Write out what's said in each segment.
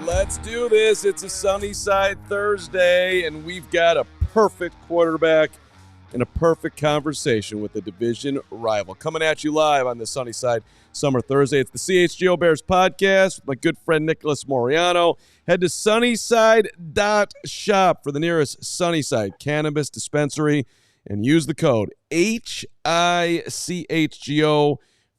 Let's do this. It's a Sunnyside Thursday, and we've got a perfect quarterback and a perfect conversation with a division rival. Coming at you live on the Sunnyside Summer Thursday. It's the CHGO Bears Podcast with my good friend Nicholas Moreano. Head to sunnyside.shop for the nearest Sunnyside Cannabis Dispensary and use the code HICHGO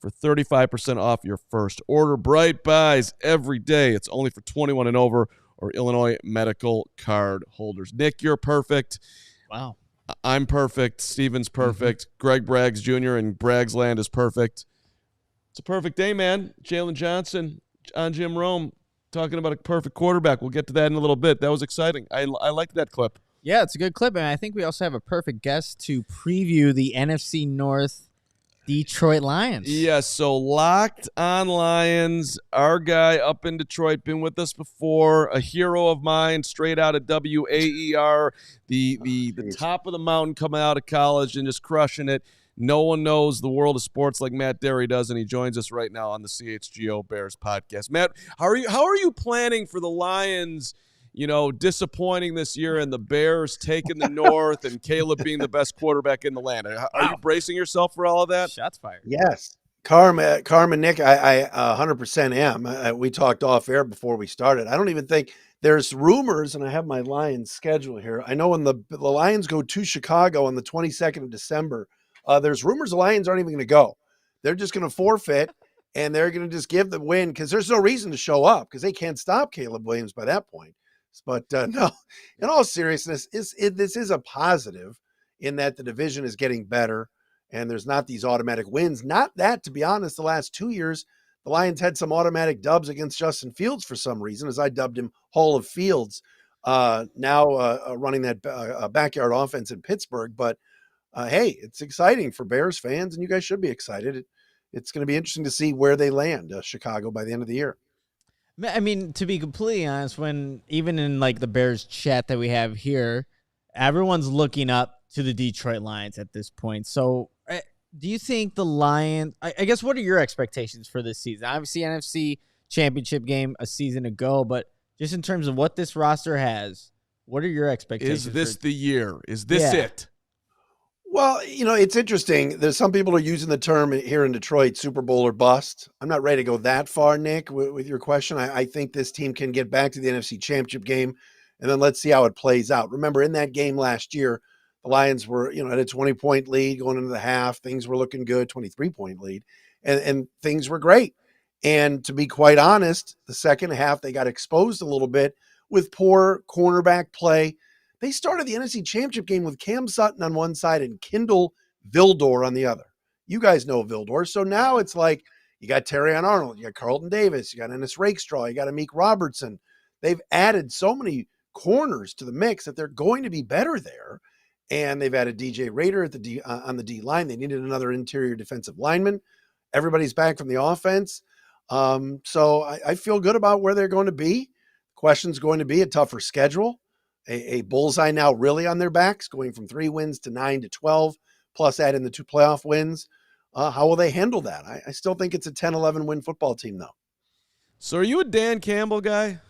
for 35% off your first order. Bright buys every day. It's only for 21 and over or Illinois medical card holders. Nick, you're perfect. Wow. I'm perfect. Steven's perfect. Greg Braggs Jr. and Braggs Land is perfect. It's a perfect day, man. Jaylon Johnson on Jim Rome talking about a perfect quarterback. We'll get to that in a little bit. That was exciting. I liked that clip. Yeah, it's a good clip, and I think we also have a perfect guest to preview the NFC North Detroit Lions. Yeah, so Locked on Lions, our guy up in Detroit, been with us before, a hero of mine, straight out of WAER, the top of the mountain coming out of college and just crushing it. No one knows the world of sports like Matt Dery does, and he joins us right now on the CHGO Bears Podcast. Matt, how are you planning for the Lions, disappointing this year and the Bears taking the North and Caleb being the best quarterback in the land? Are you bracing yourself for all of that? Shots fired. Yes. Carman, Nick, I 100% am. We talked off air before we started. I don't even think there's rumors, and I have my Lions schedule here. I know when the Lions go to Chicago on the 22nd of December, there's rumors the Lions aren't even going to go. They're just going to forfeit, and they're going to just give the win because there's no reason to show up because they can't stop Caleb Williams by that point. But no, in all seriousness, this is a positive in that the division is getting better and there's not these automatic wins. Not that, to be honest, the last 2 years, the Lions had some automatic dubs against Justin Fields for some reason, as I dubbed him Hall of Fields, now running that backyard offense in Pittsburgh. But hey, it's exciting for Bears fans, and you guys should be excited. It's going to be interesting to see where they land, Chicago, by the end of the year. I mean, to be completely honest, when even in like the Bears chat that we have here, everyone's looking up to the Detroit Lions at this point. So do you think the Lions, I guess, what are your expectations for this season? Obviously, NFC Championship game a season ago, but just in terms of what this roster has, what are your expectations? Is this the year? Is this it? Well, it's interesting. There's some people are using the term here in Detroit, Super Bowl or bust. I'm not ready to go that far, Nick, with your question. I think this team can get back to the NFC Championship game, and then let's see how it plays out. Remember, in that game last year, the Lions were, at a 20-point lead going into the half. Things were looking good, 23-point lead, and things were great. And to be quite honest, the second half, they got exposed a little bit with poor cornerback play. They started the NFC Championship game with Cam Sutton on one side and Kindle Vildor on the other. You guys know Vildor. So now it's like you got Terrion Arnold, you got Carlton Davis, you got Ennis Rakestraw, you got Amik Robertson. They've added so many corners to the mix that they're going to be better there. And they've added DJ Rader on the D line. They needed another interior defensive lineman. Everybody's back from the offense. So I feel good about where they're going to be. Question's going to be a tougher schedule. A bullseye now really on their backs, going from 3 wins to 9 to 12, plus add in the 2 playoff wins. How will they handle that? I still think it's a 10-11 win football team, though. So are you a Dan Campbell guy?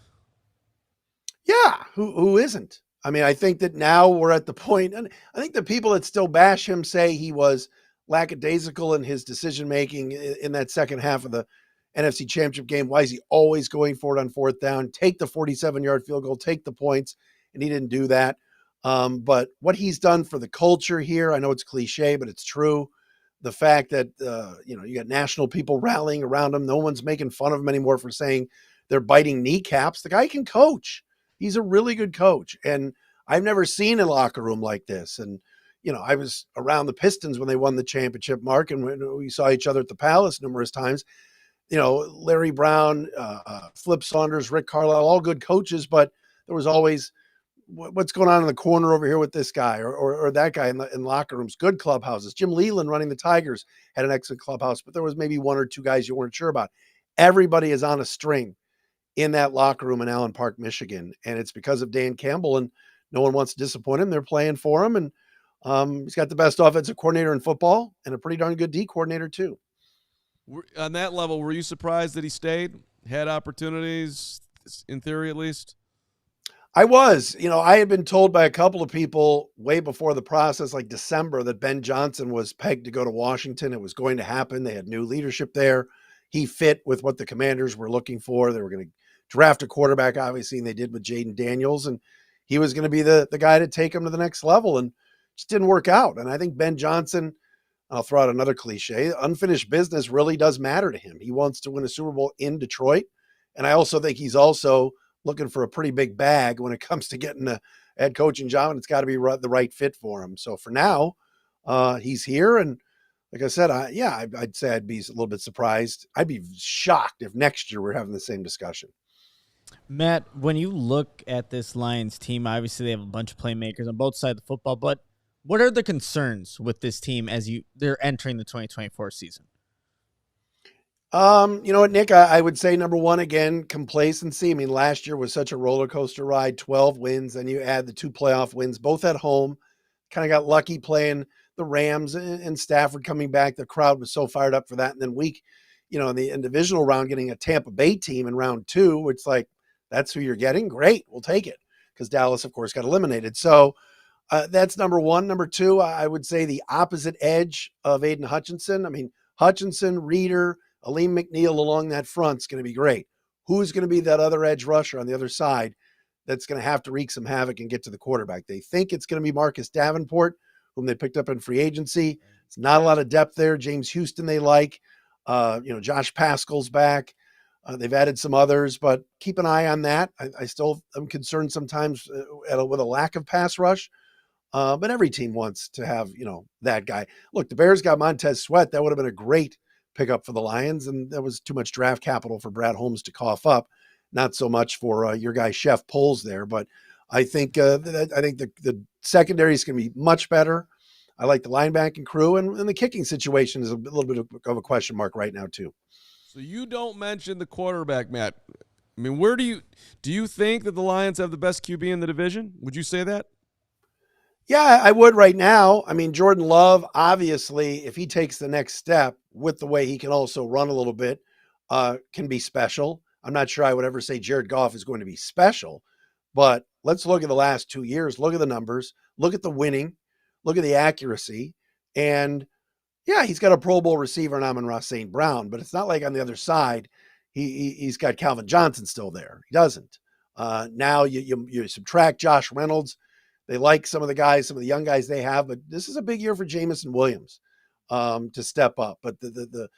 Yeah, who isn't? I mean, I think that now we're at the point, and I think the people that still bash him say he was lackadaisical in his decision-making in that second half of the NFC Championship game. Why is he always going for it on 4th down? Take the 47-yard field goal, take the points. And he didn't do that. But what he's done for the culture here, I know it's cliche, but it's true. The fact that, you got national people rallying around him. No one's making fun of him anymore for saying they're biting kneecaps. The guy can coach. He's a really good coach. And I've never seen a locker room like this. And, I was around the Pistons when they won the championship, Mark, and we saw each other at the Palace numerous times. Larry Brown, Flip Saunders, Rick Carlisle, all good coaches, but there was always what's going on in the corner over here with this guy or that guy in locker rooms. Good clubhouses. Jim Leland running the Tigers had an excellent clubhouse, but there was maybe one or two guys you weren't sure about. Everybody is on a string in that locker room in Allen Park, Michigan, and it's because of Dan Campbell, and no one wants to disappoint him. They're playing for him, and he's got the best offensive coordinator in football and a pretty darn good D coordinator too. On that level, were you surprised that he stayed? Had opportunities, in theory at least? I was. I had been told by a couple of people way before the process, like December, that Ben Johnson was pegged to go to Washington. It was going to happen. They had new leadership there. He fit with what the Commanders were looking for. They were going to draft a quarterback, obviously, and they did with Jaden Daniels, and he was going to be the guy to take him to the next level, and just didn't work out. And I think Ben Johnson, I'll throw out another cliche, unfinished business really does matter to him. He wants to win a Super Bowl in Detroit. And I also think he's also looking for a pretty big bag when it comes to getting a head coaching job, and it's got to be the right fit for him. So for now, he's here. And like I said, I'd say I'd be a little bit surprised. I'd be shocked if next year we're having the same discussion. Matt, when you look at this Lions team, obviously they have a bunch of playmakers on both sides of the football, but what are the concerns with this team as they're entering the 2024 season? You know what, Nick, I would say number one, again, complacency. I mean, last year was such a roller coaster ride, 12 wins, and you add the 2 playoff wins, both at home. Kind of got lucky playing the Rams and Stafford coming back. The crowd was so fired up for that. And then in the divisional round, getting a Tampa Bay team in round 2, it's like, that's who you're getting. Great. We'll take it. Because Dallas, of course, got eliminated. So that's number one. Number two, I would say the opposite edge of Aiden Hutchinson. I mean, Hutchinson, Reeder, Aleem McNeil along that front is going to be great. Who's going to be that other edge rusher on the other side that's going to have to wreak some havoc and get to the quarterback? They think it's going to be Marcus Davenport, whom they picked up in free agency. It's not a lot of depth there. James Houston they like. Josh Pascal's back. They've added some others, but keep an eye on that. I still am concerned sometimes with a lack of pass rush. But every team wants to have, that guy. Look, the Bears got Montez Sweat. That would have been a great pickup for the Lions, and that was too much draft capital for Brad Holmes to cough up. Not so much for your guy Chef Poles there, but I think the secondary is going to be much better. I like the linebacking crew, and the kicking situation is a little bit of a question mark right now too. So you don't mention the quarterback, Matt. I mean, do you think that the Lions have the best QB in the division? Would you say that? Yeah, I would right now. I mean, Jordan Love, obviously, if he takes the next step with the way he can also run a little bit, can be special. I'm not sure I would ever say Jared Goff is going to be special, but let's look at the last 2 years. Look at the numbers. Look at the winning. Look at the accuracy. And, yeah, he's got a Pro Bowl receiver in Amon-Ra St. Brown, but it's not like on the other side he's got Calvin Johnson still there. He doesn't. Now you subtract Josh Reynolds. They like some of the young guys they have, but this is a big year for Jameson Williams to step up. But the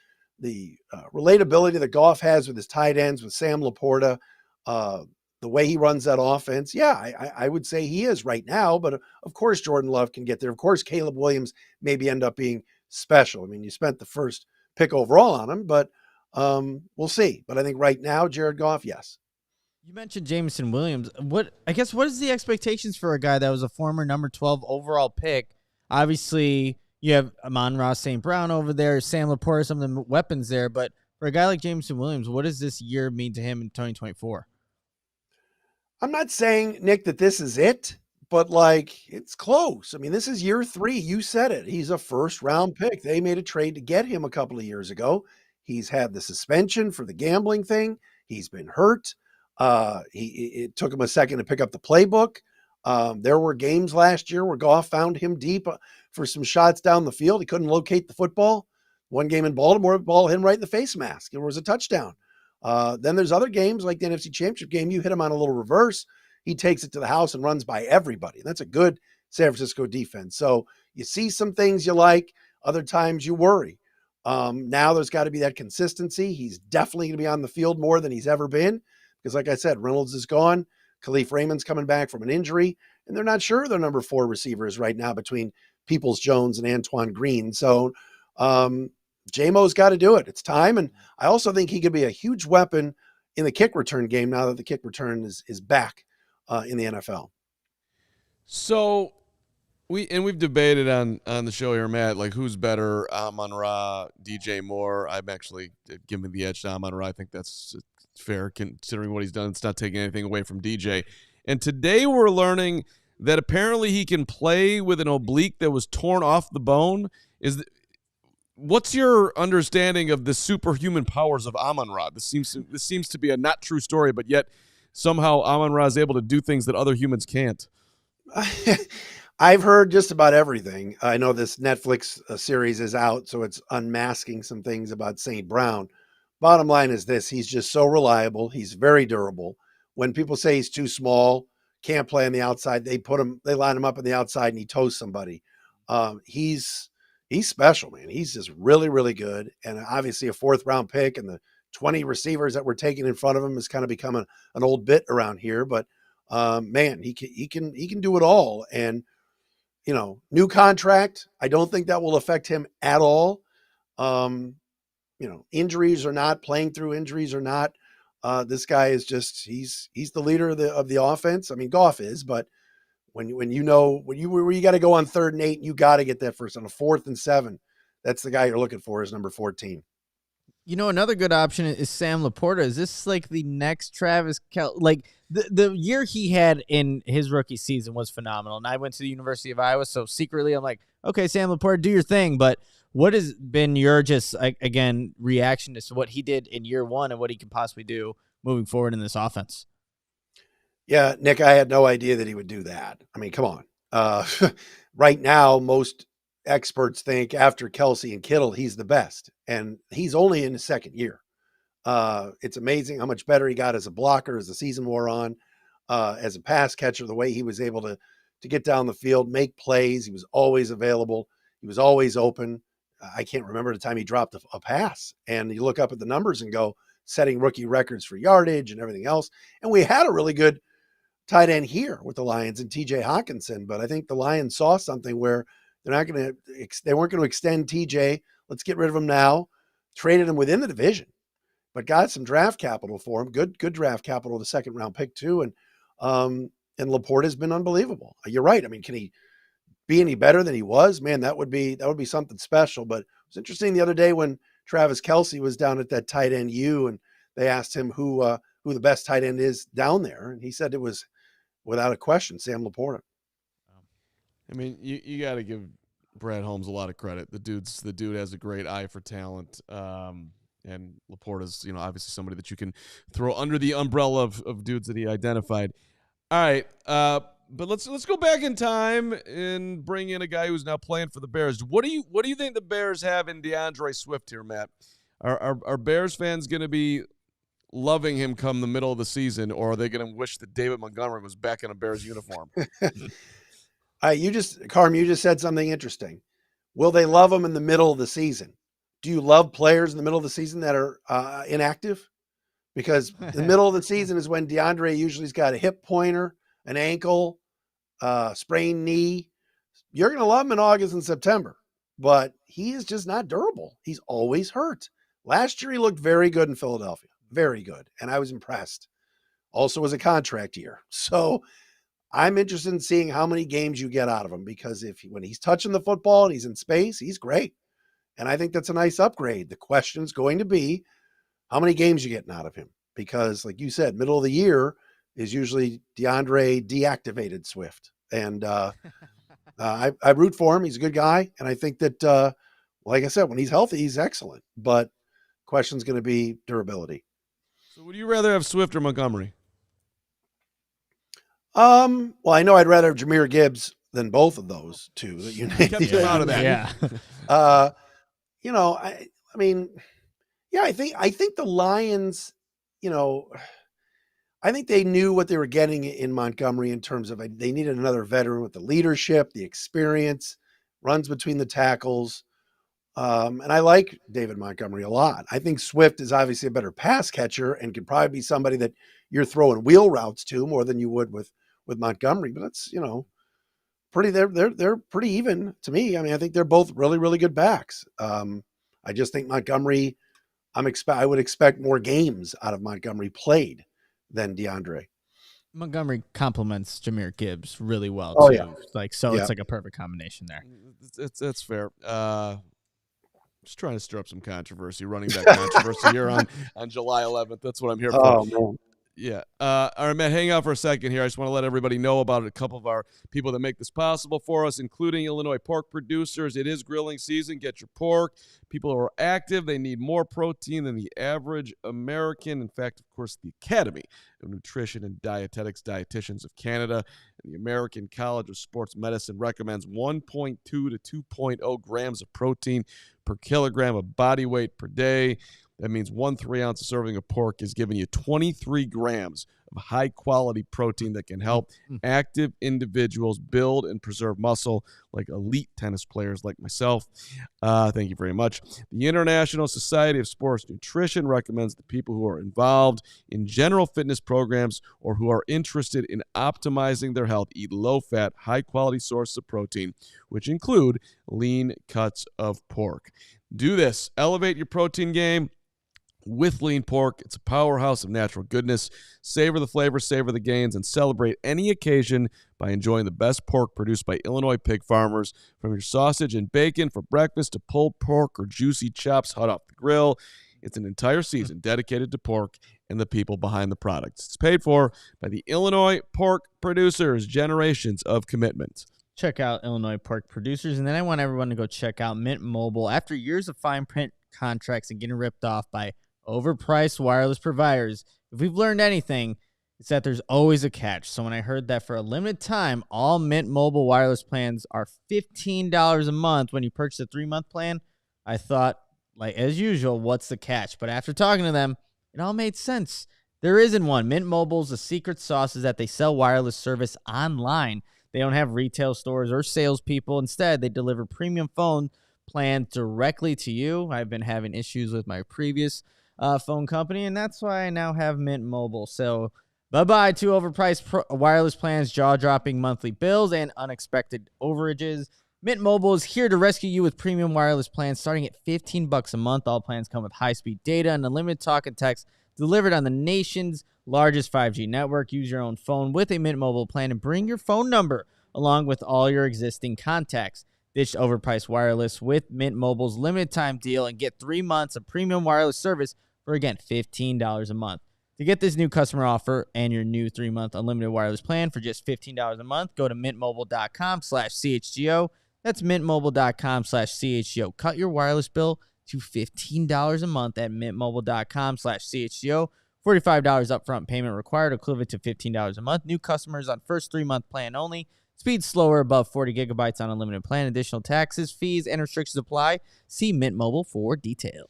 relatability that Goff has with his tight ends, with Sam Laporta, the way he runs that offense, I would say he is right now. But of course, Jordan Love can get there. Of course, Caleb Williams maybe end up being special. I mean, you spent the first pick overall on him, but we'll see. But I think right now, Jared Goff, yes. You mentioned Jameson Williams. What is the expectations for a guy that was a former number 12 overall pick? Obviously, you have Amon-Ra St. Brown over there, Sam Laporta, some of the weapons there. But for a guy like Jameson Williams, what does this year mean to him in 2024? I'm not saying, Nick, that this is it, but it's close. I mean, this is year 3. You said it. He's a first-round pick. They made a trade to get him a couple of years ago. He's had the suspension for the gambling thing. He's been hurt. It took him a second to pick up the playbook. There were games last year where Goff found him deep for some shots down the field. He couldn't locate the football. One game in Baltimore, the ball hit him right in the face mask. It was a touchdown. Then there's other games like the NFC Championship game. You hit him on a little reverse. He takes it to the house and runs by everybody. That's a good San Francisco defense. So you see some things you like. Other times you worry. Now there's got to be that consistency. He's definitely going to be on the field more than he's ever been. Because like I said, Reynolds is gone. Khalif Raymond's coming back from an injury. And they're not sure their number 4 receiver is right now between Peoples-Jones and Antoine Green. So J-Mo's got to do it. It's time. And I also think he could be a huge weapon in the kick return game now that the kick return is back in the NFL. So we've debated on the show here, Matt, like who's better, Amon-Ra, DJ Moore. I'm actually giving the edge to Amon-Ra. I think that's fair considering what he's done. It's not taking anything away from DJ. And today we're learning that apparently he can play with an oblique that was torn off the bone. What's your understanding of the superhuman powers of Amon-Ra? This seems to be a not true story, but yet somehow Amon-Ra is able to do things that other humans can't. I've heard just about everything. I know this Netflix series is out, so it's unmasking some things about St. Brown. Bottom line is this: he's just so reliable. He's very durable. When people say he's too small, can't play on the outside, they line him up on the outside and he toes somebody. He's special, man. He's just really, really good. And obviously a 4th round pick, and the 20 receivers that we're taking in front of him has kind of become an old bit around here, but man, he can do it all. And, new contract, I don't think that will affect him at all. Injuries or not, playing through injuries or not, this guy is just, he's the leader of the offense. I mean, Goff is, but when you got to go on 3rd and 8, and you got to get that first on a 4th and 7, that's the guy you're looking for is number 14. Another good option is Sam Laporta. Is this like the next Travis Like the year he had in his rookie season was phenomenal. And I went to the University of Iowa, so secretly I'm like, okay, Sam Laporta, do your thing. But what has been your reaction to what he did in year 1 and what he can possibly do moving forward in this offense? Yeah, Nick, I had no idea that he would do that. I mean, come on. Right now, most experts think after Kelce and Kittle, he's the best. And he's only in his 2nd year. It's amazing how much better he got as a blocker as the season wore on, as a pass catcher, the way he was able to get down the field, make plays. He was always available. He was always open. I can't remember the time he dropped a pass. And you look up at the numbers and go, setting rookie records for yardage and everything else. And we had a really good tight end here with the Lions and TJ Hawkinson, but I think the Lions saw something where they weren't going to extend TJ. Let's get rid of him now. Traded him within the division, but got some draft capital for him. Good draft capital, the 2nd round pick too. And Laporta has been unbelievable. You're right. I mean, can he be any better than he was? Man, that would be something special. But it was interesting the other day when Travis Kelce was down at that tight end U, and they asked him who the best tight end is down there, and he said it was, without a question, Sam Laporta. I mean, you got to give Brad Holmes a lot of credit. The dude has a great eye for talent, and Laporta's obviously somebody that you can throw under the umbrella of dudes that he identified. All right, but let's go back in time and bring in a guy who's now playing for the Bears. What do you think the Bears have in DeAndre Swift here, Matt? Are Bears fans going to be loving him come the middle of the season, or are they going to wish that David Montgomery was back in a Bears uniform? You just said something interesting. Will they love him in the middle of the season? Do you love players in the middle of the season that are inactive? Because the middle of the season is when DeAndre usually's got a hip pointer, an ankle, sprained knee. You're going to love him in August and September, but he is just not durable. He's always hurt. Last year, he looked very good in Philadelphia. Very good. And I was impressed. Also was a contract year. So I'm interested in seeing how many games you get out of him, because when he's touching the football and he's in space, he's great. And I think that's a nice upgrade. The question's going to be how many games you're getting out of him, because like you said, middle of the year is usually DeAndre deactivated Swift. And I root for him. He's a good guy. And I think that, like I said, when he's healthy, he's excellent. But question's going to be durability. So would you rather have Swift or Montgomery? Well, I know I'd rather have Jahmyr Gibbs than both of those two that you named. Kept him out of that. Yeah. I mean, yeah, I think the Lions, I think they knew what they were getting in Montgomery in terms of they needed another veteran with the leadership, the experience, runs between the tackles. And I like David Montgomery a lot. I think Swift is obviously a better pass catcher and could probably be somebody that you're throwing wheel routes to more than you would with Montgomery. But that's, they're pretty even to me. I mean, I think they're both really, really good backs. I just think Montgomery, I would expect more games out of Montgomery played than DeAndre. Montgomery complements Jahmyr Gibbs really well Oh, too. yeah. It's like a perfect combination there. It's fair. Just trying to stir up some controversy, running back controversy here on July 11th. That's what I'm here for. Oh, man. Yeah. All right, Matt, hang out for a second here. I just want to let everybody know about a couple of our people that make this possible for us, including Illinois pork producers. It is grilling season. Get your pork. People who are active, they need more protein than the average American. In fact, of course, the Academy of Nutrition and Dietitians of Canada and the American College of Sports Medicine recommends 1.2 to 2.0 grams of protein per kilogram of body weight per day. That means 1 3-ounce serving of pork is giving you 23 grams of high-quality protein that can help active individuals build and preserve muscle like elite tennis players like myself. Thank you very much. The International Society of Sports Nutrition recommends that people who are involved in general fitness programs or who are interested in optimizing their health eat low-fat, high-quality sources of protein, which include lean cuts of pork. Do this. Elevate your protein game with lean pork. It's a powerhouse of natural goodness. Savor the flavor, savor the gains, and celebrate any occasion by enjoying the best pork produced by Illinois pig farmers. From your sausage and bacon for breakfast to pulled pork or juicy chops hot off the grill, it's an entire season dedicated to pork and the people behind the products. It's paid for by the Illinois pork producers. Generations of commitment. Check out Illinois pork producers, and then I want everyone to go check out Mint Mobile. After years of fine print contracts and getting ripped off by overpriced wireless providers, if we've learned anything, it's that there's always a catch. So when I heard that for a limited time, all Mint Mobile wireless plans are $15 a month when you purchase a 3-month plan, I thought, like as usual, what's the catch? But after talking to them, it all made sense. There isn't one. Mint Mobile's the secret sauce is that they sell wireless service online. They don't have retail stores or salespeople. Instead, they deliver premium phone plans directly to you. I've been having issues with my previous phone company, and that's why I now have Mint Mobile. So bye-bye to overpriced wireless plans, jaw-dropping monthly bills, and unexpected overages. Mint Mobile is here to rescue you with premium wireless plans starting at $15 a month. All plans come with high-speed data and unlimited talk and text delivered on the nation's largest 5G network. Use your own phone with a Mint Mobile plan and bring your phone number along with all your existing contacts. Ditch overpriced wireless with Mint Mobile's limited time deal and get 3 months of premium wireless service for, again, $15 a month. To get this new customer offer and your new 3-month unlimited wireless plan for just $15 a month, go to mintmobile.com/CHGO. That's mintmobile.com/CHGO. Cut your wireless bill to $15 a month at mintmobile.com/CHGO. $45 upfront payment required, equivalent to $15 a month. New customers on first 3-month plan only. Speed slower above 40 gigabytes on unlimited plan. Additional taxes, fees, and restrictions apply. See Mint Mobile for details.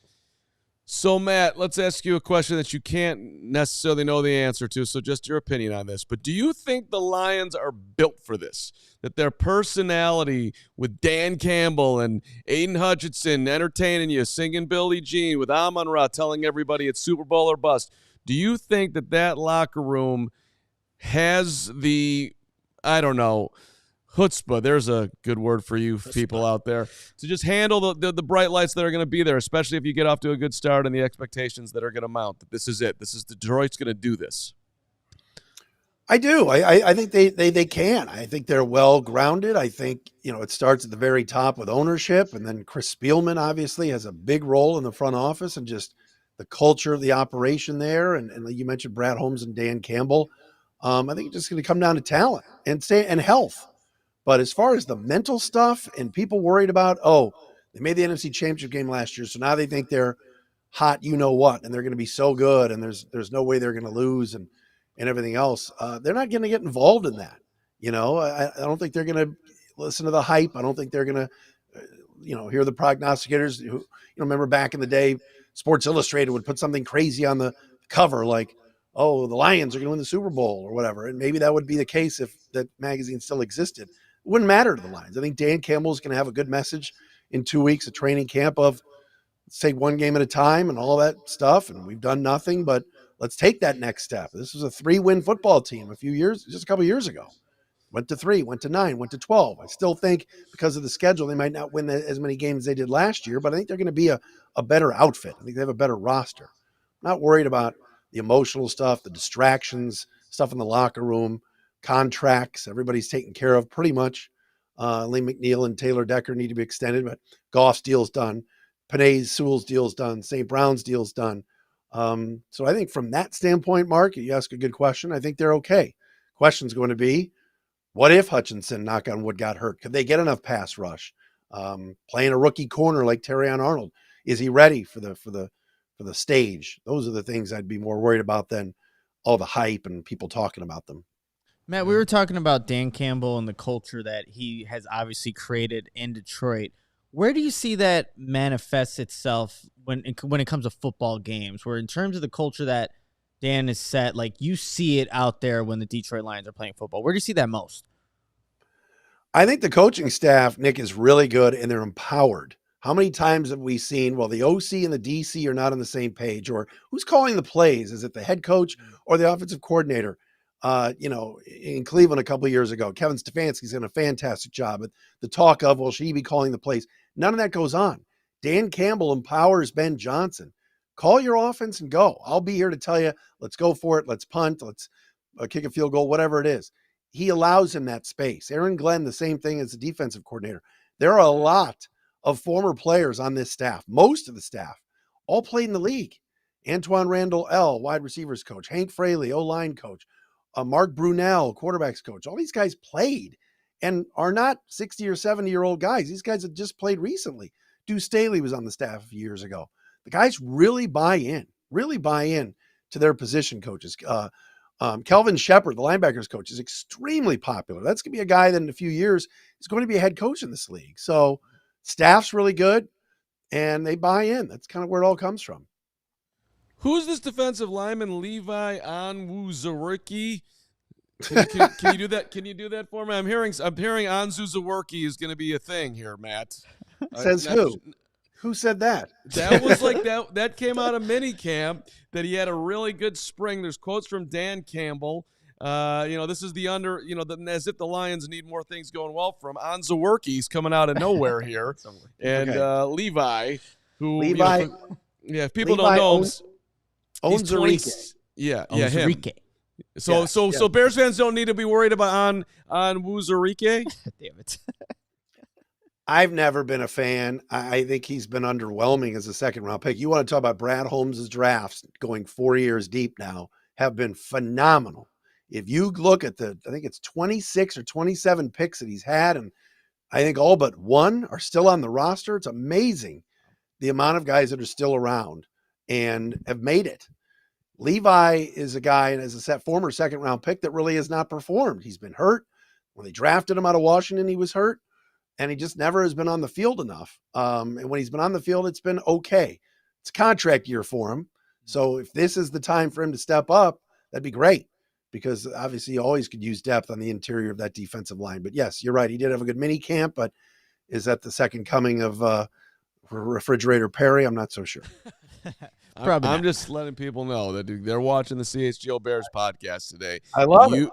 So, Matt, let's ask you a question that you can't necessarily know the answer to, so just your opinion on this. But do you think the Lions are built for this? That their personality with Dan Campbell and Aiden Hutchinson entertaining you, singing Billie Jean, with Amon-Ra telling everybody it's Super Bowl or bust, do you think that locker room has the, I don't know, chutzpah, there's a good word for you people out there, to just handle the bright lights that are going to be there, especially if you get off to a good start and the expectations that are going to mount, that this is it. This is Detroit's going to do this. I do. I think they can. I think they're well grounded. I think, it starts at the very top with ownership, and then Chris Spielman obviously has a big role in the front office and just the culture of the operation there. And you mentioned Brad Holmes and Dan Campbell. I think it's just going to come down to talent and health. But as far as the mental stuff and people worried about, they made the NFC Championship game last year, so now they think they're hot, and they're going to be so good, and there's no way they're going to lose and everything else. They're not going to get involved in that. I don't think they're going to listen to the hype. I don't think they're going to, hear the prognosticators. Who, remember back in the day, Sports Illustrated would put something crazy on the cover like, the Lions are going to win the Super Bowl or whatever. And maybe that would be the case if that magazine still existed. It wouldn't matter to the Lions. I think Dan Campbell is going to have a good message in 2 weeks of training camp of let's take one game at a time and all that stuff. And we've done nothing, but let's take that next step. This was a 3-win football team just a couple of years ago. went to 3, went to 9, went to 12. I still think because of the schedule, they might not win as many games as they did last year, but I think they're going to be a better outfit. I think they have a better roster. I'm not worried about the emotional stuff, the distractions, stuff in the locker room, contracts. Everybody's taken care of pretty much. Lee McNeil and Taylor Decker need to be extended, but Goff's deal's done. Panay Sewell's deal's done. St. Brown's deal's done. So I think from that standpoint, Mark, you ask a good question. I think they're okay. Question's going to be, what if Hutchinson, knock on wood, got hurt? Could they get enough pass rush? Playing a rookie corner like Terrion Arnold, is he ready for the stage? Those are the things I'd be more worried about than all the hype and people talking about them. Matt, we were talking about Dan Campbell and the culture that he has obviously created in Detroit. Where do you see that manifest itself when it comes to football games? Where in terms of the culture that Dan has set, like you see it out there when the Detroit Lions are playing football. Where do you see that most? I think the coaching staff, Nick, is really good and they're empowered. How many times have we seen, well, the OC and the DC are not on the same page, or who's calling the plays? Is it the head coach or the offensive coordinator? In Cleveland a couple of years ago, Kevin Stefanski's done a fantastic job. But the talk of, well, should he be calling the plays? None of that goes on. Dan Campbell empowers Ben Johnson. Call your offense and go. I'll be here to tell you, let's go for it. Let's punt. Let's kick a field goal, whatever it is. He allows him that space. Aaron Glenn, the same thing as the defensive coordinator. There are a lot of former players on this staff. Most of the staff all played in the league. Antoine Randall L., wide receivers coach. Hank Fraley, O-line coach. Mark Brunell, quarterbacks coach. All these guys played and are not 60 or 70-year-old guys. These guys have just played recently. Deuce Staley was on the staff a few years ago. The guys really buy in to their position coaches. Kelvin Shepard, the linebackers coach, is extremely popular. That's going to be a guy that in a few years is going to be a head coach in this league. So staff's really good, and they buy in. That's kind of where it all comes from. Who's this defensive lineman, Levi Onwuzurike? Can you do that? Can you do that for me? I'm hearing Onwuzurike is going to be a thing here, Matt. Says who? Who said that? That was like that came out of minicamp that he had a really good spring. There's quotes from Dan Campbell. This is as if the Lions need more things going well for him. Onwuzurike's coming out of nowhere here. And okay. Levi, who if people don't know him, Onwuzurike. Him. So Bears fans don't need to be worried about Onwuzurike. Damn it. I've never been a fan. I think he's been underwhelming as a second-round pick. You want to talk about Brad Holmes' drafts going 4 years deep now, have been phenomenal. If you look at I think it's 26 or 27 picks that he's had, and I think all but one are still on the roster. It's amazing the amount of guys that are still around and have made it. Levi is a guy, and as a former second-round pick, that really has not performed. He's been hurt. When they drafted him out of Washington, he was hurt. And he just never has been on the field enough. And when he's been on the field, it's been okay. It's a contract year for him. So if this is the time for him to step up, that'd be great, because obviously you always could use depth on the interior of that defensive line. But yes, you're right. He did have a good mini camp, but is that the second coming of Refrigerator Perry? I'm not so sure. I'm just letting people know that they're watching the CHGO Bears podcast today. I love it.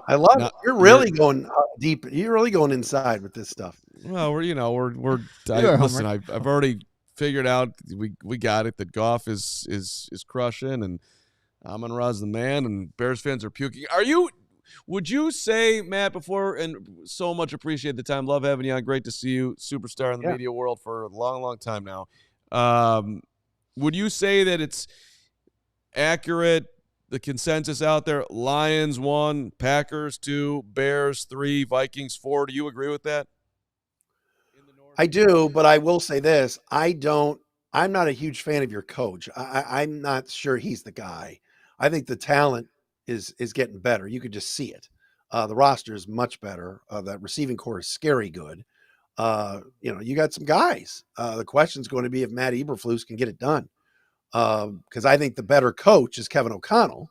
You're really going deep. You're really going inside with this stuff. Well, listen. I've already figured out we got it. That Goff is crushing, and Amon-Ra's the man, and Bears fans are puking. Would you say, Matt, before, and so much appreciate the time, love having you on. Great to see you, superstar in the media world for a long, long time now. Would you say that it's accurate, the consensus out there, Lions 1, Packers 2, Bears 3, Vikings 4? Do you agree with that? I do, but I will say this. I'm not a huge fan of your coach. I'm not sure he's the guy. I think the talent is getting better. You could just see it. The roster is much better. That receiving core is scary good. You got some guys. The question's going to be if Matt Eberflus can get it done. Because I think the better coach is Kevin O'Connell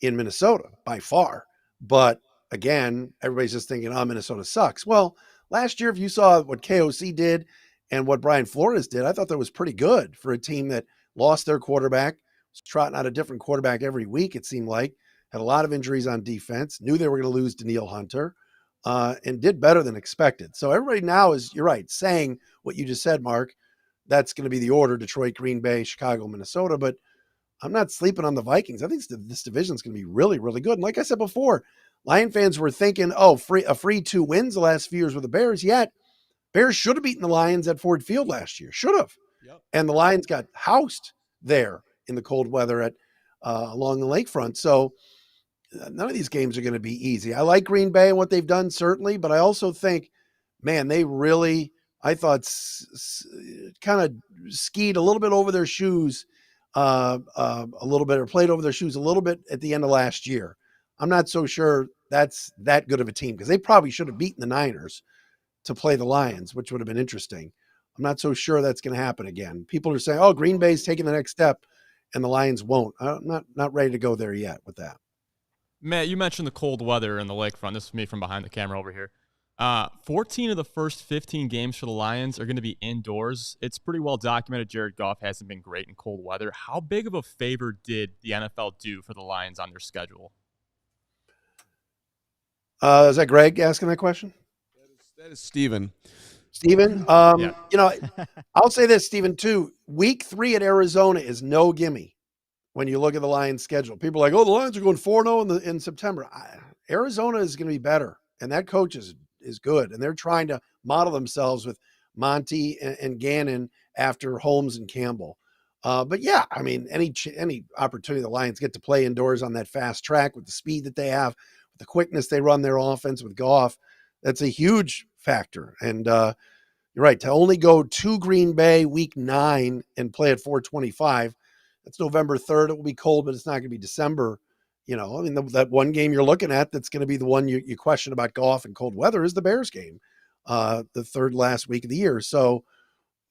in Minnesota by far. But again, everybody's just thinking, Minnesota sucks. Well, last year, if you saw what KOC did and what Brian Flores did, I thought that was pretty good for a team that lost their quarterback, was trotting out a different quarterback every week, it seemed like, had a lot of injuries on defense, knew they were going to lose Daniil Hunter. and did better than expected. So everybody now is, you're right, saying what you just said, Mark. That's going to be the order: Detroit, Green Bay, Chicago, Minnesota. But I'm not sleeping on the Vikings. I think this division is going to be really, really good. And like I said before, Lion fans were thinking, a free 2 wins the last few years with the Bears. Yet Bears should have beaten the Lions at Ford Field last year. Should have. Yep. And the Lions got housed there in the cold weather at along the lakefront. So none of these games are going to be easy. I like Green Bay and what they've done, certainly, but I also think, man, they really, I thought, kind of skied a little bit over their shoes a little bit, or played over their shoes a little bit at the end of last year. I'm not so sure that's that good of a team, because they probably should have beaten the Niners to play the Lions, which would have been interesting. I'm not so sure that's going to happen again. People are saying, oh, Green Bay's taking the next step and the Lions won't. I'm not ready to go there yet with that. Matt, you mentioned the cold weather in the lakefront. This is me from behind the camera over here. 14 of the first 15 games for the Lions are going to be indoors. It's pretty well documented Jared Goff hasn't been great in cold weather. How big of a favor did the NFL do for the Lions on their schedule? Is that Greg asking that question? That is Steven. Steven, Yeah. You know, I'll say this, Steven, too. Week 3 at Arizona is no gimme when you look at the Lions' schedule. People are like, oh, the Lions are going 4-0 in September. Arizona is going to be better, and that coach is good, and they're trying to model themselves with Monty and Gannon after Holmes and Campbell. But yeah, I mean, any opportunity the Lions get to play indoors on that fast track with the speed that they have, with the quickness they run their offense with Goff, that's a huge factor. And you're right, to only go to Green Bay week 9 and play at 425, that's November 3rd. It will be cold, but it's not going to be December. You know, I mean, that one game you're looking at that's going to be the one you question about Goff and cold weather is the Bears game, the third last week of the year. So,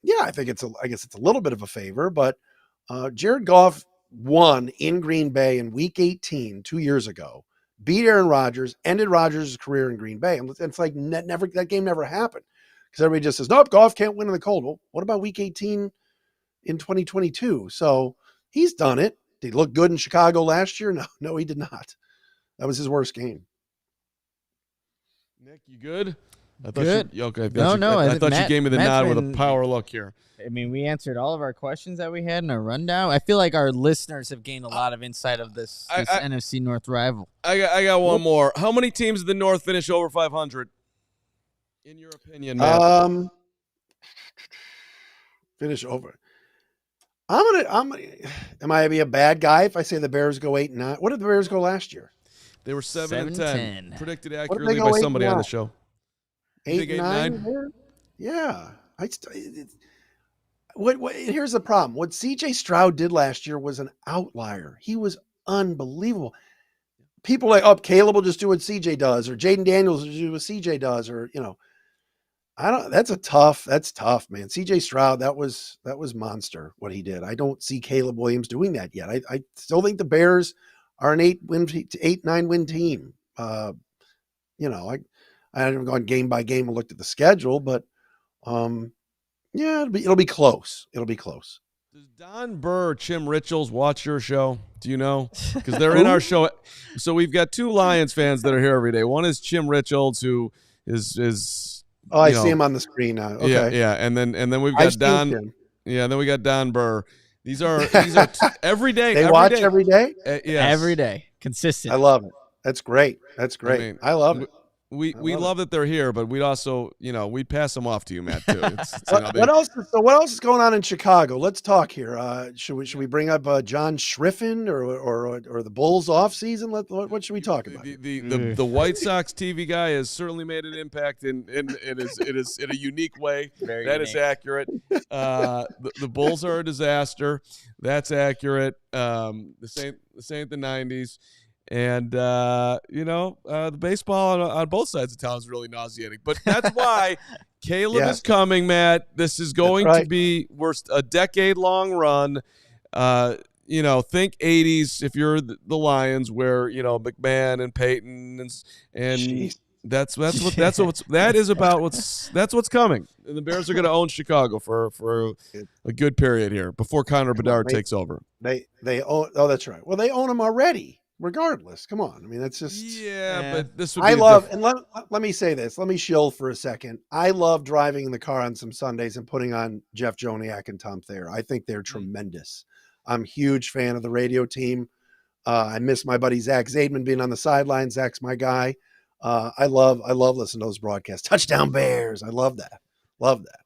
yeah, I think I guess it's a little bit of a favor, but Jared Goff won in Green Bay in week 18 2 years ago, beat Aaron Rodgers, ended Rodgers' career in Green Bay. And it's like that game never happened, because everybody just says, nope, Goff can't win in the cold. Well, what about week 18 in 2022? So he's done it. Did he look good in Chicago last year? No, he did not. That was his worst game. Nick, you good? Good. Okay. I thought you gave me the nod with a power look here. I mean, we answered all of our questions that we had in our rundown. I feel like our listeners have gained a lot of insight of this NFC North rival. I got one more. How many teams in the North finish over 500? In your opinion, Matt? Finish over. Am I gonna be a bad guy if I say the Bears go 8-9? What did the Bears go last year? They were 7-10. Predicted What did accurately they go, by somebody 8-9? on the show. 8-9? Yeah. Here's the problem. What CJ Stroud did last year was an outlier. He was unbelievable. People are like, oh, Caleb will just do what CJ does, or Jaden Daniels will do what CJ does, or, you know, that's tough, man. CJ Stroud, that was monster what he did. I don't see Caleb Williams doing that yet. I still think the Bears are an 8-9 win team. You know, I haven't gone game by game and looked at the schedule, but yeah, it'll be close. It'll be close. Does Don Burr or Chim Richards watch your show? Do you know? Because they're in our show. So we've got 2 Lions fans that are here every day. One is Chim Richards, who is oh, I see him on the screen now. Okay. Yeah, and then we've got Don. Yeah, and then we got Don Burr. These are every day. They watch every day? Yes. Every day. Consistent. I love it. That's great. I mean, I love it. We love that they're here, but we'd also, we'd pass them off to you, Matt, too. What else is going on in Chicago? Let's talk here. Should we bring up John Schriffen or the Bulls off season? What should we talk about? The White Sox TV guy has certainly made an impact in a unique way. Very that unique. is accurate. The Bulls are a disaster. That's accurate. This ain't the 90s. And, the baseball on both sides of town is really nauseating. But that's why Caleb is coming, Matt. This is going to be a decade-long run. Think 80s if you're the Lions, where, McMahon and Peyton and that's what's coming. And the Bears are going to own Chicago for a good period here before Connor Bedard takes over. They own. Oh, that's right. Well, they own them already. regardless. Come on. I mean, that's just. Yeah, but this would be I love, and let me say this. Let me shill for a second. I love driving in the car on some Sundays and putting on Jeff Joniak and Tom Thayer. I think they're tremendous. I'm a huge fan of the radio team. I miss my buddy Zach Zaidman being on the sidelines. Zach's my guy. I love listening to those broadcasts. Touchdown Bears. I love that. Love that.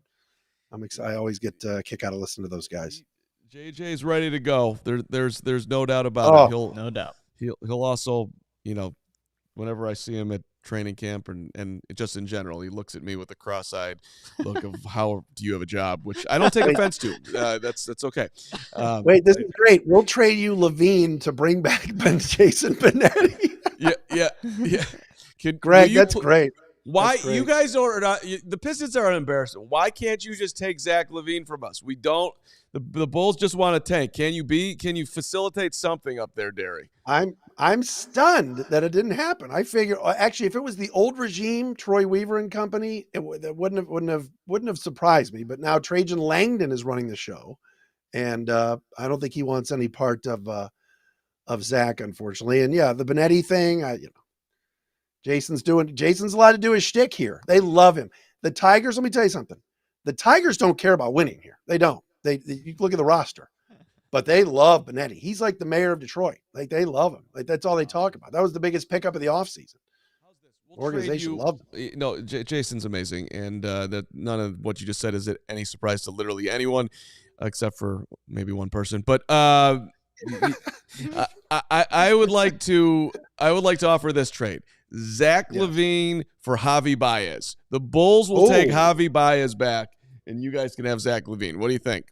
I'm excited. I always get a kick out of listening to those guys. JJ's ready to go. There's no doubt about it. No doubt. He'll also, whenever I see him at training camp and just in general, he looks at me with a cross-eyed look of how do you have a job, which I don't take offense to. That's okay. Wait, this is great. We'll trade you Levine to bring back Jason Benetti. yeah. Greg, that's great. Why you guys are not? The Pistons are embarrassing. Why can't you just take Zach LaVine from us? We don't. The Bulls just want to tank. Can you facilitate something up there, Dery? I'm stunned that it didn't happen. I figure actually, if it was the old regime, Troy Weaver and company, that wouldn't have surprised me. But now Trajan Langdon is running the show, and I don't think he wants any part of Zach, unfortunately. And yeah, the Benetti thing, Jason's allowed to do his shtick here. They love him. The Tigers, let me tell you something. The Tigers don't care about winning here. They don't. You look at the roster, but they love Benetti. He's like the mayor of Detroit. Like they love him. Like that's all they talk about. That was the biggest pickup of the offseason. Organization loved him. No, Jason's amazing, and that none of what you just said is any surprise to literally anyone, except for maybe one person. But I would like to offer this trade. Zach LaVine for Javi Baez. The Bulls will take Javi Baez back, and you guys can have Zach LaVine. What do you think?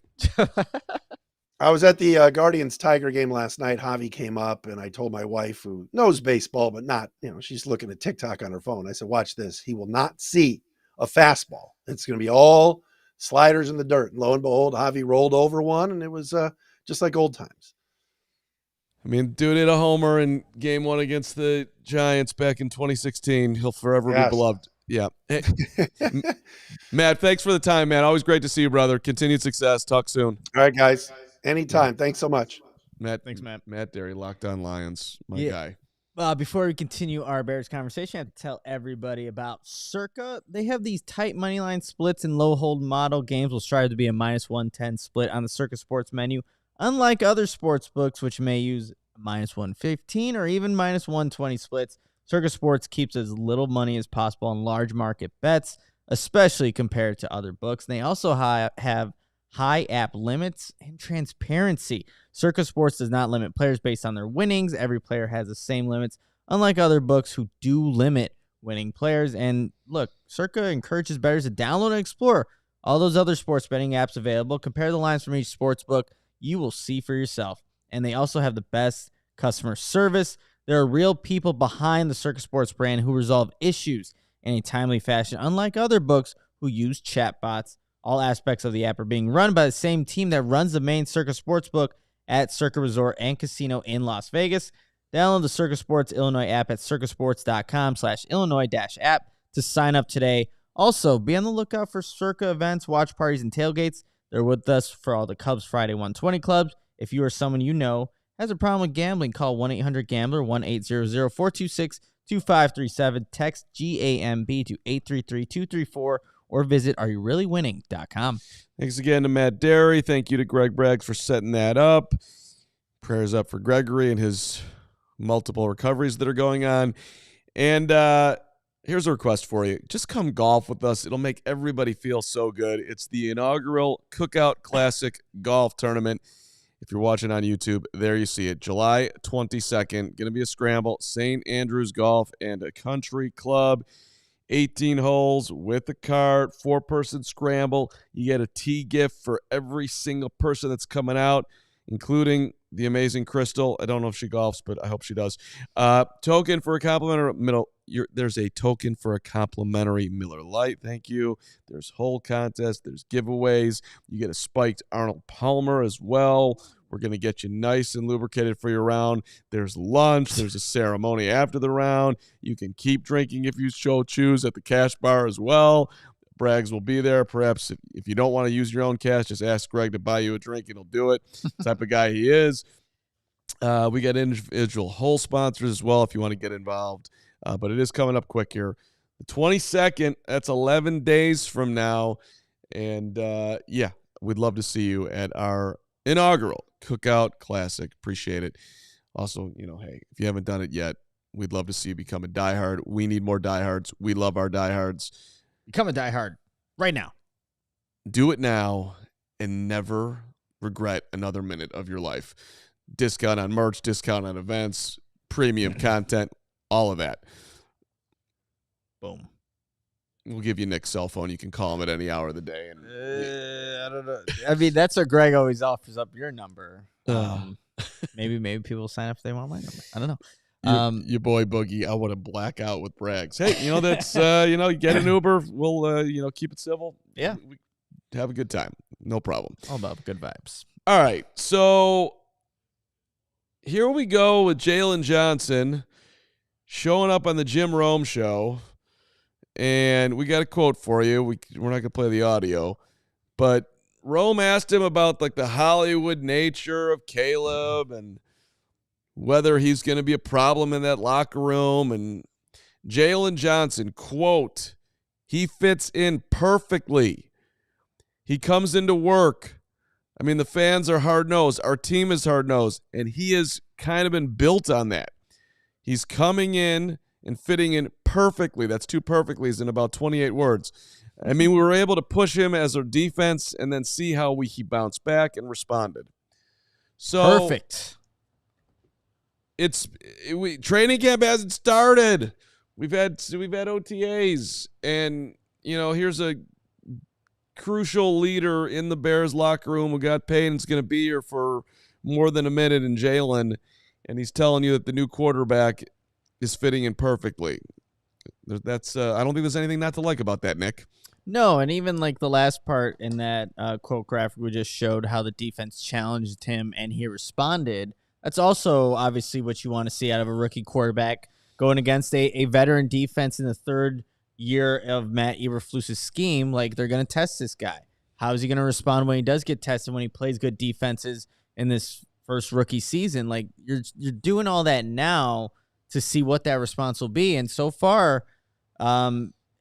I was at the Guardians Tiger game last night. Javi came up, and I told my wife, who knows baseball, but not, she's looking at TikTok on her phone. I said, watch this. He will not see a fastball. It's going to be all sliders in the dirt. And lo and behold, Javi rolled over one, and it was just like old times. I mean, dude hit a homer in game 1 against the Giants back in 2016. He'll forever be beloved. Yeah. Hey, Matt, thanks for the time, man. Always great to see you, brother. Continued success. Talk soon. All right, guys. Anytime. Thanks so much. Thanks, Matt. Matt Dery, Locked On Lions, my guy. Before we continue our Bears conversation, I have to tell everybody about CIRCA. They have these tight money line splits and low hold model games will strive to be a -110 split on the CIRCA Sports menu. Unlike other sports books, which may use -115 or even -120 splits, CIRCA Sports keeps as little money as possible on large market bets, especially compared to other books. And they also have high app limits and transparency. CIRCA Sports does not limit players based on their winnings. Every player has the same limits, unlike other books who do limit winning players. And look, CIRCA encourages bettors to download and explore all those other sports betting apps available. Compare the lines from each sports book. You will see for yourself. And they also have the best customer service. There are real people behind the CIRCA Sports brand who resolve issues in a timely fashion, unlike other books who use chatbots. All aspects of the app are being run by the same team that runs the main CIRCA Sportsbook at CIRCA Resort and Casino in Las Vegas. Download the CIRCA Sports Illinois app at circasports.com/Illinois-app to sign up today. Also, be on the lookout for CIRCA events, watch parties, and tailgates. They're with us for all the Cubs Friday 120 clubs. If you or someone you know has a problem with gambling, call 1-800-GAMBLER, 1-800-426-2537. Text GAMB to 833-234 or visit areyourreallywinning.com. Thanks again to Matt Dery. Thank you to Greg Braggs for setting that up. Prayers up for Gregory and his multiple recoveries that are going on. And here's a request for you. Just come golf with us. It'll make everybody feel so good. It's the inaugural Cookout Classic Golf Tournament. If you're watching on YouTube, there you see it. July 22nd, going to be a scramble. St. Andrews Golf and a Country Club. 18 holes with a cart, 4-person scramble. You get a tee gift for every single person that's coming out, including the amazing Crystal. I don't know if she golfs, but I hope she does. Token for a complimentary there's a token for a complimentary Miller Lite. Thank you. There's hole contest. There's giveaways. You get a spiked Arnold Palmer as well. We're going to get you nice and lubricated for your round. There's lunch. There's a ceremony after the round. You can keep drinking if you choose at the cash bar as well. Braggs will be there. Perhaps if you don't want to use your own cash, just ask Greg to buy you a drink and he'll do it. Type of guy he is. We got individual whole sponsors as well if you want to get involved. But it is coming up quick here. The 22nd, that's 11 days from now. And, yeah, we'd love to see you at our inaugural Cookout Classic. Appreciate it. Also, hey, if you haven't done it yet, we'd love to see you become a diehard. We need more diehards. We love our diehards. Become a diehard right now. Do it now and never regret another minute of your life. Discount on merch, discount on events, premium content, all of that. Boom. We'll give you Nick's cell phone. You can call him at any hour of the day. And I don't know. I mean, that's what Greg always offers up your number. Maybe people sign up if they want my number. I don't know. Your boy Boogie, I want to black out with brags. Hey, that's get an Uber. We'll keep it civil. Yeah, we have a good time. No problem. All about good vibes. All right, so here we go with Jaylon Johnson showing up on the Jim Rome show, and we got a quote for you. We're not gonna play the audio, but Rome asked him about the Hollywood nature of Caleb and whether he's going to be a problem in that locker room. And Jaylon Johnson, quote, he fits in perfectly. He comes into work. I mean, the fans are hard-nosed. Our team is hard-nosed. And he has kind of been built on that. He's coming in and fitting in perfectly. That's two perfectly's in about 28 words. I mean, we were able to push him as our defense and then see how he bounced back and responded. So perfect. Training camp hasn't started. We've had OTAs, and here's a crucial leader in the Bears locker room who got paid and is going to be here for more than a minute in Jaylon, and he's telling you that the new quarterback is fitting in perfectly. That's I don't think there's anything not to like about that, Nick. No, and even the last part in that quote graphic we just showed how the defense challenged him and he responded. That's also obviously what you want to see out of a rookie quarterback going against a veteran defense in the third year of Matt Eberflus's scheme. They're going to test this guy. How is he going to respond when he does get tested, when he plays good defenses in this first rookie season? You're doing all that now to see what that response will be. And so far,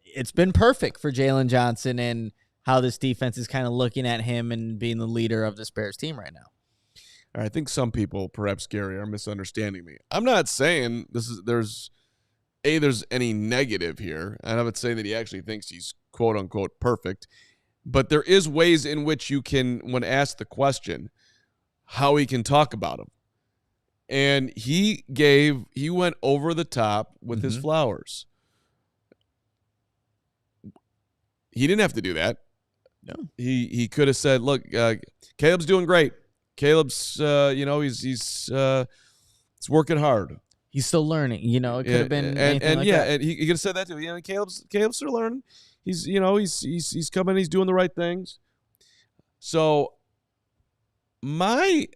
it's been perfect for Jaylon Johnson and how this defense is kind of looking at him and being the leader of this Bears team right now. I think some people, perhaps Gary, are misunderstanding me. I'm not saying there's any negative here. And I would say that he actually thinks he's quote unquote perfect. But there is ways in which you can, when asked the question, how he can talk about him. And he went over the top with his flowers. He didn't have to do that. No. He could have said, look, Caleb's doing great. Caleb's, he's working hard. He's still learning. It could have been anything like that. And he could have said that too. Caleb's still learning. He's he's coming. He's doing the right things. So my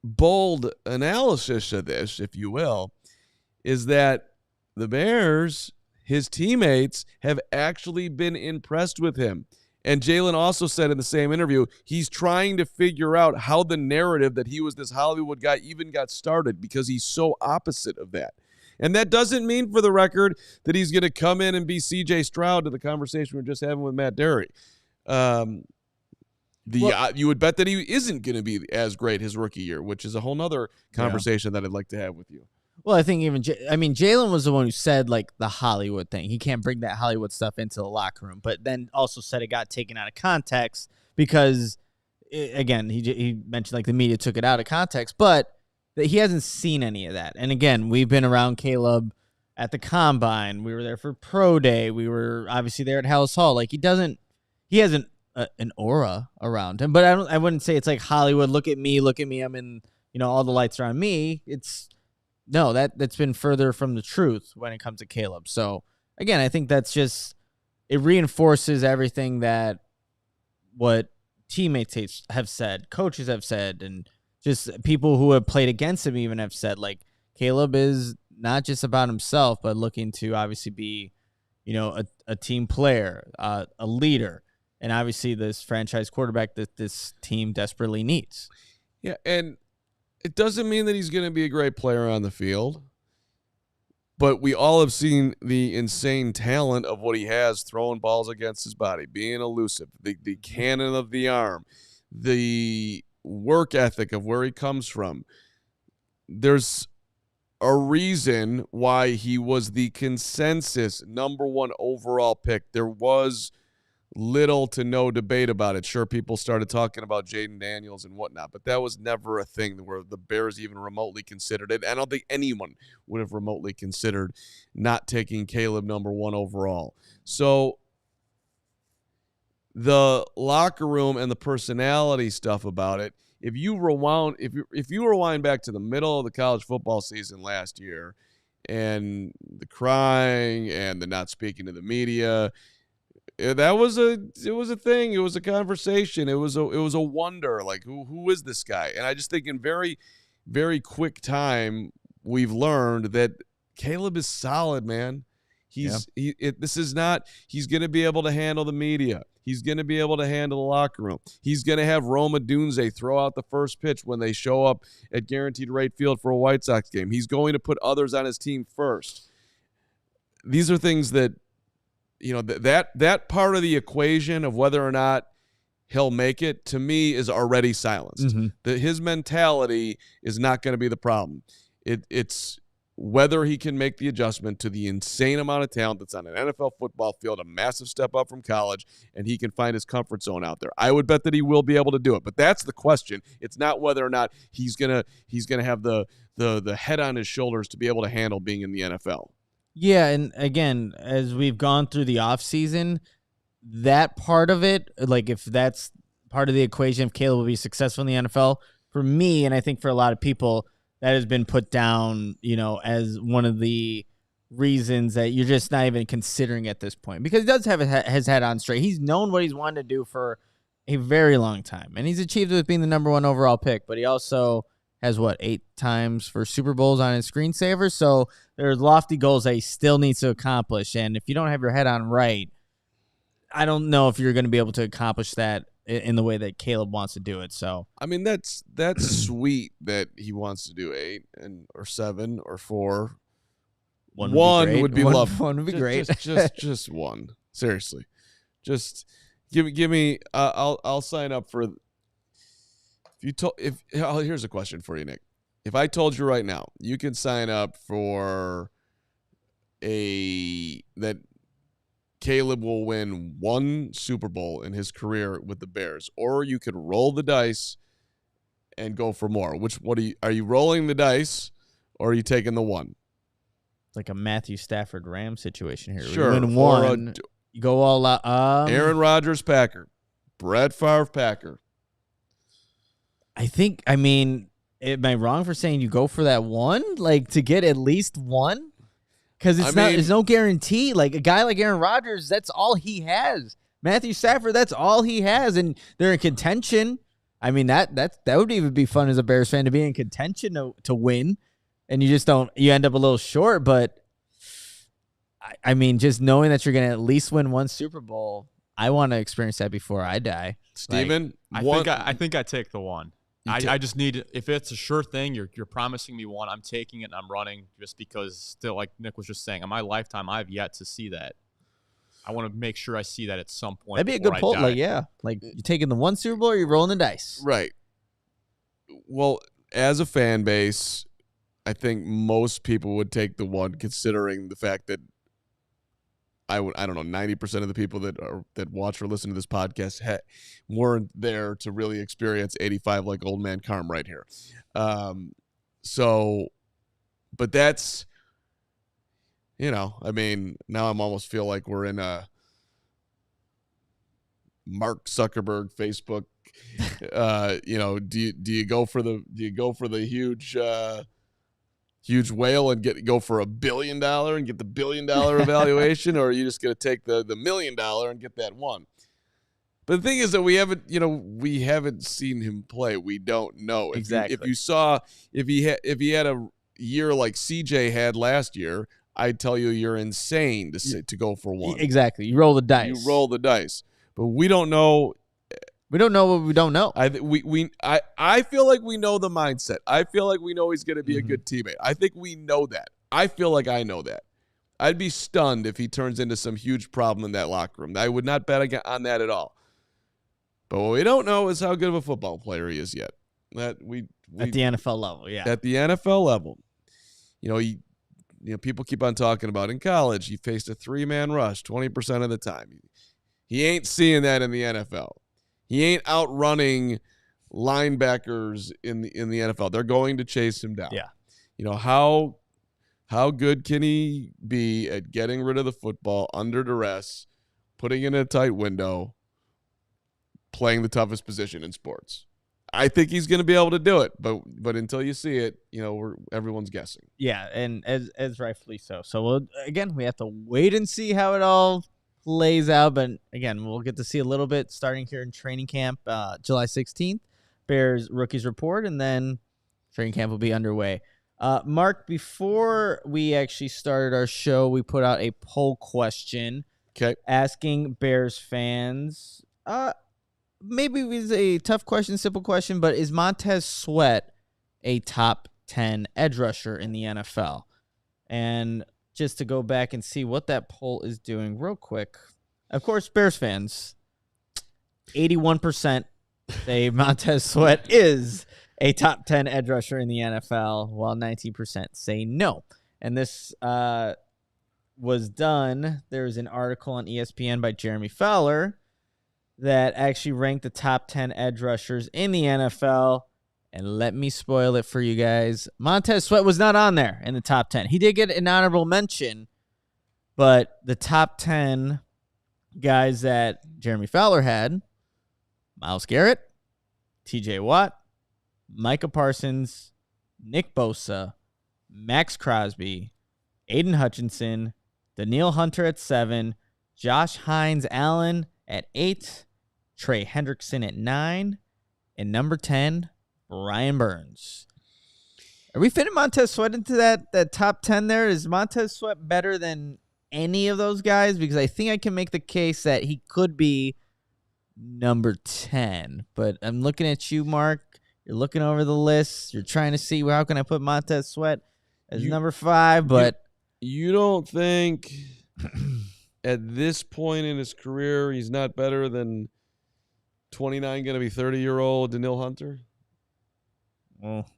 bold analysis of this, if you will, is that the Bears, his teammates, have actually been impressed with him. And Jaylon also said in the same interview, he's trying to figure out how the narrative that he was this Hollywood guy even got started because he's so opposite of that. And that doesn't mean, for the record, that he's going to come in and be C.J. Stroud to the conversation we were just having with Matt Dery. You would bet that he isn't going to be as great his rookie year, which is a whole nother conversation that I'd like to have with you. Well, I think Jaylon was the one who said the Hollywood thing. He can't bring that Hollywood stuff into the locker room, but then also said it got taken out of context because, again, he mentioned the media took it out of context, but that he hasn't seen any of that. And again, we've been around Caleb at the Combine. We were there for Pro Day. We were obviously there at Hallis Hall. He hasn't an aura around him, but I wouldn't say it's Hollywood. Look at me. I'm in, all the lights are on me. No, that's been further from the truth when it comes to Caleb. So, again, I think that's just – it reinforces everything that what teammates have said, coaches have said, and just people who have played against him even have said. Caleb is not just about himself, but looking to obviously be, a team player, a leader, and obviously this franchise quarterback that this team desperately needs. Yeah, and It doesn't mean that he's going to be a great player on the field, but we all have seen the insane talent of what he has throwing balls against his body, being elusive, the cannon of the arm, the work ethic of where he comes from. There's a reason why he was the consensus number 1 overall pick. There was little to no debate about it. Sure, people started talking about Jaden Daniels and whatnot, but that was never a thing where the Bears even remotely considered it. I don't think anyone would have remotely considered not taking Caleb number 1 overall. So the locker room and the personality stuff about it, if you rewind back to the middle of the college football season last year and the crying and the not speaking to the media, it was a thing. It was a conversation. It was a wonder, like who is this guy? And I just think in very, very quick time we've learned that Caleb is solid, man. He's going to be able to handle the media. He's going to be able to handle the locker room. He's going to have Roma Dunze throw out the first pitch when they show up at Guaranteed Rate Field for a White Sox game. He's going to put others on his team first. These are things that, that part of the equation of whether or not he'll make it, to me, is already silenced. Mm-hmm. His mentality is not going to be the problem. It's whether he can make the adjustment to the insane amount of talent that's on an NFL football field, a massive step up from college, and he can find his comfort zone out there. I would bet that he will be able to do it, but that's the question. It's not whether or not he's gonna have the head on his shoulders to be able to handle being in the NFL. Yeah, and again, as we've gone through the offseason, that part of it, like if that's part of the equation, if Caleb will be successful in the NFL, for me, and I think for a lot of people, that has been put down, as one of the reasons that you're just not even considering at this point. Because he does have his head on straight. He's known what he's wanted to do for a very long time. And he's achieved it with being the number 1 overall pick. But he also has, 8 times for Super Bowls on his screensaver. So there's lofty goals that he still needs to accomplish. And if you don't have your head on right, I don't know if you're going to be able to accomplish that in the way that Caleb wants to do it. So I mean, that's sweet that he wants to do 8 or 7 or 4. One would be lovely. One would be great. Just one. Seriously, just give me. I'll sign up for. Here's a question for you, Nick. If I told you right now, you can sign up for that Caleb will win 1 Super Bowl in his career with the Bears, or you could roll the dice and go for more. Are you rolling the dice, or are you taking the 1? It's like a Matthew Stafford Rams situation here. Sure. You win 1, you go all out. Aaron Rodgers Packer, Brett Favre Packer. Am I wrong for saying you go for that 1, like to get at least 1? Because there's no guarantee. Like a guy like Aaron Rodgers, that's all he has. Matthew Stafford, that's all he has, and they're in contention. I mean, that would even be fun as a Bears fan to be in contention to win, and you just don't. You end up a little short, but I mean, just knowing that you're going to at least win 1 Super Bowl, I want to experience that before I die. Steven, I think I take the 1. I just need, if it's a sure thing, you're promising me 1, I'm taking it and I'm running, just because still, like Nick was just saying, in my lifetime, I've yet to see that. I want to make sure I see that at some point. That'd be a good poll. Like, yeah. Like, you taking the 1 Super Bowl or you rolling the dice? Right. Well, as a fan base, I think most people would take the 1, considering the fact that I don't know, 90% of the people that watch or listen to this podcast weren't there to really experience 85 like old man Carm right here. But that's, I mean, now I'm almost feel like we're in a Mark Zuckerberg Facebook. Do you go for the huge whale and go for $1 billion and get the $1 billion evaluation, or are you just going to take the $1 million and get that 1? But the thing is that we haven't seen him play. We don't know. Exactly. If he had a year like CJ had last year, I'd tell you you're insane to go for 1. Exactly. You roll the dice. But we don't know We don't know what we don't know. I feel like we know the mindset. I feel like we know he's going to be a good teammate. I think we know that. I feel like I know that. I'd be stunned if he turns into some huge problem in that locker room. I would not bet on that at all. But what we don't know is how good of a football player he is yet. That we at the NFL level, yeah. At the NFL level. People keep on talking about in college, he faced a 3-man rush 20% of the time. He ain't seeing that in the NFL. He ain't outrunning linebackers in the NFL. They're going to chase him down. Yeah. How good can he be at getting rid of the football under duress, putting it in a tight window, playing the toughest position in sports? I think he's going to be able to do it, but until you see it, everyone's guessing. Yeah, and as rightfully so. So we have to wait and see how it all plays out. But again, we'll get to see a little bit starting here in training camp, July 16th. Bears rookies report, and then training camp will be underway. Mark, before we actually started our show, we put out a poll question, asking Bears fans. Maybe it was a tough question, simple question, but is Montez Sweat a top 10 edge rusher in the NFL? And just to go back and see what that poll is doing real quick. Of course, Bears fans, 81% say Montez Sweat is a top 10 edge rusher in the NFL, while 19% say no. And this was done. There's an article on ESPN by Jeremy Fowler that actually ranked the top 10 edge rushers in the NFL. And let me spoil it for you guys. Montez Sweat was not on there in the top 10. He did get an honorable mention, but the top 10 guys that Jeremy Fowler had, Myles Garrett, TJ Watt, Micah Parsons, Nick Bosa, Max Crosby, Aiden Hutchinson, Danielle Hunter at 7, Josh Hines-Allen at 8, Trey Hendrickson at 9, and number 10, Brian Burns. Are we fitting Montez Sweat into that top 10 there? Is Montez Sweat better than any of those guys? Because I think I can make the case that he could be number 10. But I'm looking at you, Mark. You're looking over the list. You're trying to see how can I put Montez Sweat as number 5. But you don't think at this point in his career he's not better than 29 going to be 30-year-old Danielle Hunter? Well,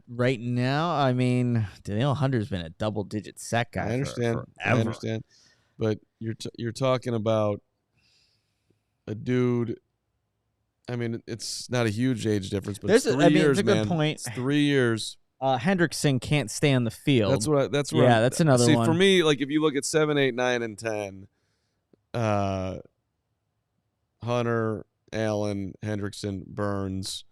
right now, I mean, Danielle Hunter's been a double-digit sack guy. I understand. Forever. I understand. But you're talking about a dude. I mean, it's not a huge age difference, but it's 3 years, it's a man. good point. It's 3 years. Hendrickson can't stay on the field. That's another one. For me, like if you look at 7, 8, 9, and 10, Hunter, Allen, Hendrickson, Burns.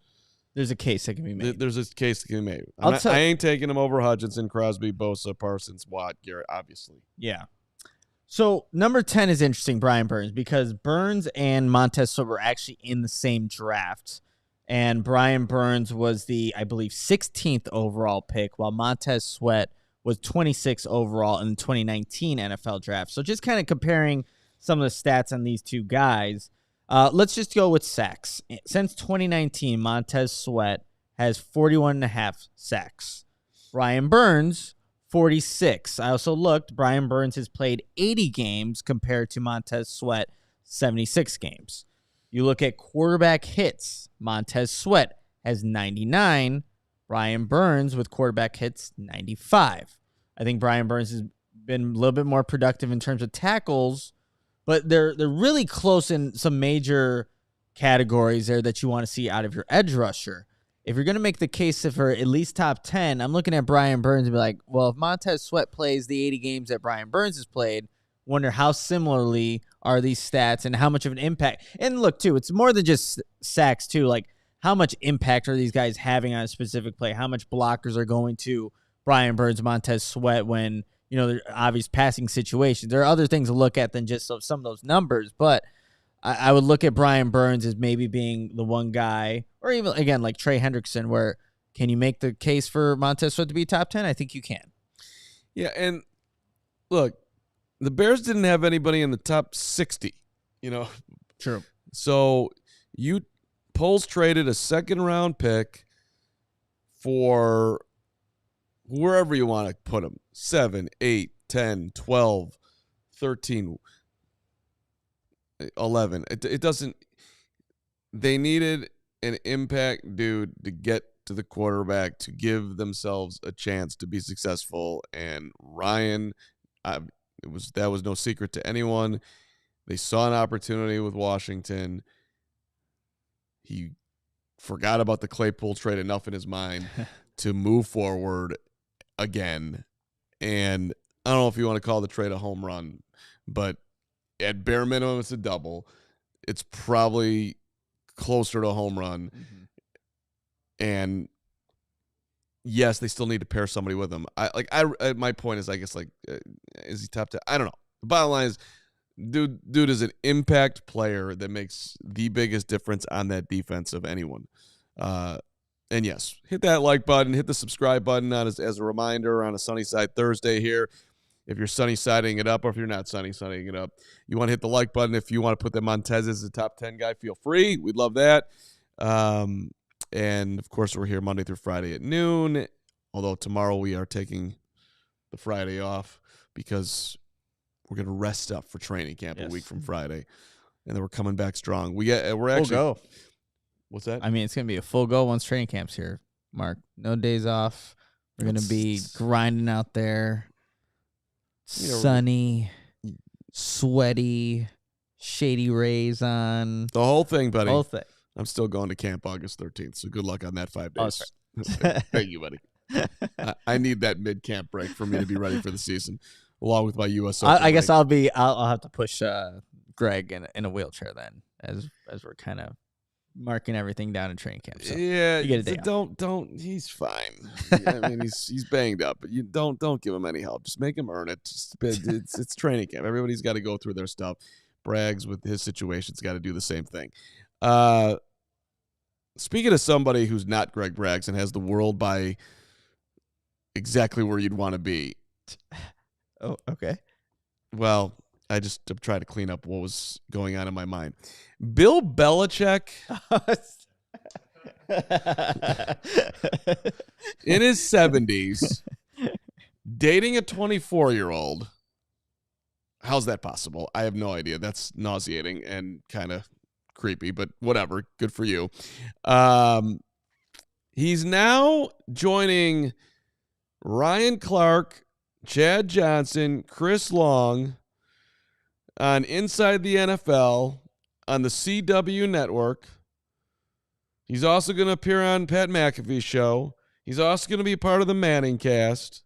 There's a case that can be made. There's a case that can be made. I ain't taking him over Hutchinson, Crosby, Bosa, Parsons, Watt, Garrett, obviously. Yeah. So number 10 is interesting, Brian Burns, because Burns and Montez Sweat were actually in the same draft. And Brian Burns was the, I believe, 16th overall pick, while Montez Sweat was 26th overall in the 2019 NFL draft. So just kind of comparing some of the stats on these two guys. Let's just go with sacks. Since 2019, Montez Sweat has 41.5 sacks. Brian Burns, 46. I also looked. Brian Burns has played 80 games compared to Montez Sweat, 76 games. You look at quarterback hits. Montez Sweat has 99. Brian Burns with quarterback hits, 95. I think Brian Burns has been a little bit more productive in terms of tackles, but they're really close in some major categories there that you want to see out of your edge rusher. If you're going to make the case for at least top 10, I'm looking at Brian Burns and be like, well, if Montez Sweat plays the 80 games that Brian Burns has played, wonder how similarly are these stats and how much of an impact. And look, too, it's more than just sacks, too. Like, how much impact are these guys having on a specific play? How much blockers are going to Brian Burns, Montez Sweat when, you know, there are obvious passing situations? There are other things to look at than just some of those numbers, but I would look at Brian Burns as maybe being the one guy, or even, again, like Trey Hendrickson, where can you make the case for Montez Sweat to be top 10? I think you can. Yeah, and look, the Bears didn't have anybody in the top 60, you know. True. So Poles traded a second-round pick for wherever you want to put him, 7, 8, 10, 12, 13, 11. It doesn't – they needed an impact dude to get to the quarterback to give themselves a chance to be successful. And Ryan, that was no secret to anyone. They saw an opportunity with Washington. He forgot about the Claypool trade enough in his mind to move forward again. And I don't know if you want to call the trade a home run, but at bare minimum, it's a double. It's probably closer to a home run. Mm-hmm. And yes, they still need to pair somebody with him. My point is, I guess, is he top 10? I don't know. The bottom line is, dude is an impact player that makes the biggest difference on that defense of anyone. And yes, hit that like button, hit the subscribe button as a reminder on a Sunnyside Thursday here. If you're sunny-siding it up, or if you're not sunny-siding it up, you want to hit the like button. If you want to put that Montez as a top 10 guy, feel free. We'd love that. And, of course, we're here Monday through Friday at noon, although tomorrow we are taking the Friday off because we're going to rest up for training camp a week from Friday, and then we're coming back strong. We're actually full go. What's that? I mean, it's going to be a full go once training camp's here, Mark. No days off. We're going to be grinding out there. Sunny, sweaty, shady rays on. The whole thing, buddy. The whole thing. I'm still going to camp August 13th, so good luck on that 5 days. Thank you, buddy. I need that mid-camp break for me to be ready for the season, along with my U.S. Open I guess I'll have to push Greg in a wheelchair then, as we're kind of marking everything down in training camp. So yeah, you get a day off. Don't. He's fine. I mean, he's banged up, but you don't give him any help. Just make him earn it. It's training camp. Everybody's got to go through their stuff. Braggs with his situation's got to do the same thing. Speaking of somebody who's not Greg Braggs and has the world by exactly where you'd want to be. Oh, okay. Well, I'm trying to clean up what was going on in my mind. Bill Belichick in his 70s dating a 24-year-old. How's that possible? I have no idea. That's nauseating and kind of creepy, but whatever. Good for you. He's now joining Ryan Clark, Chad Johnson, Chris Long on Inside the NFL on the CW network. He's also going to appear on Pat McAfee's show. He's also going to be a part of the Manning cast.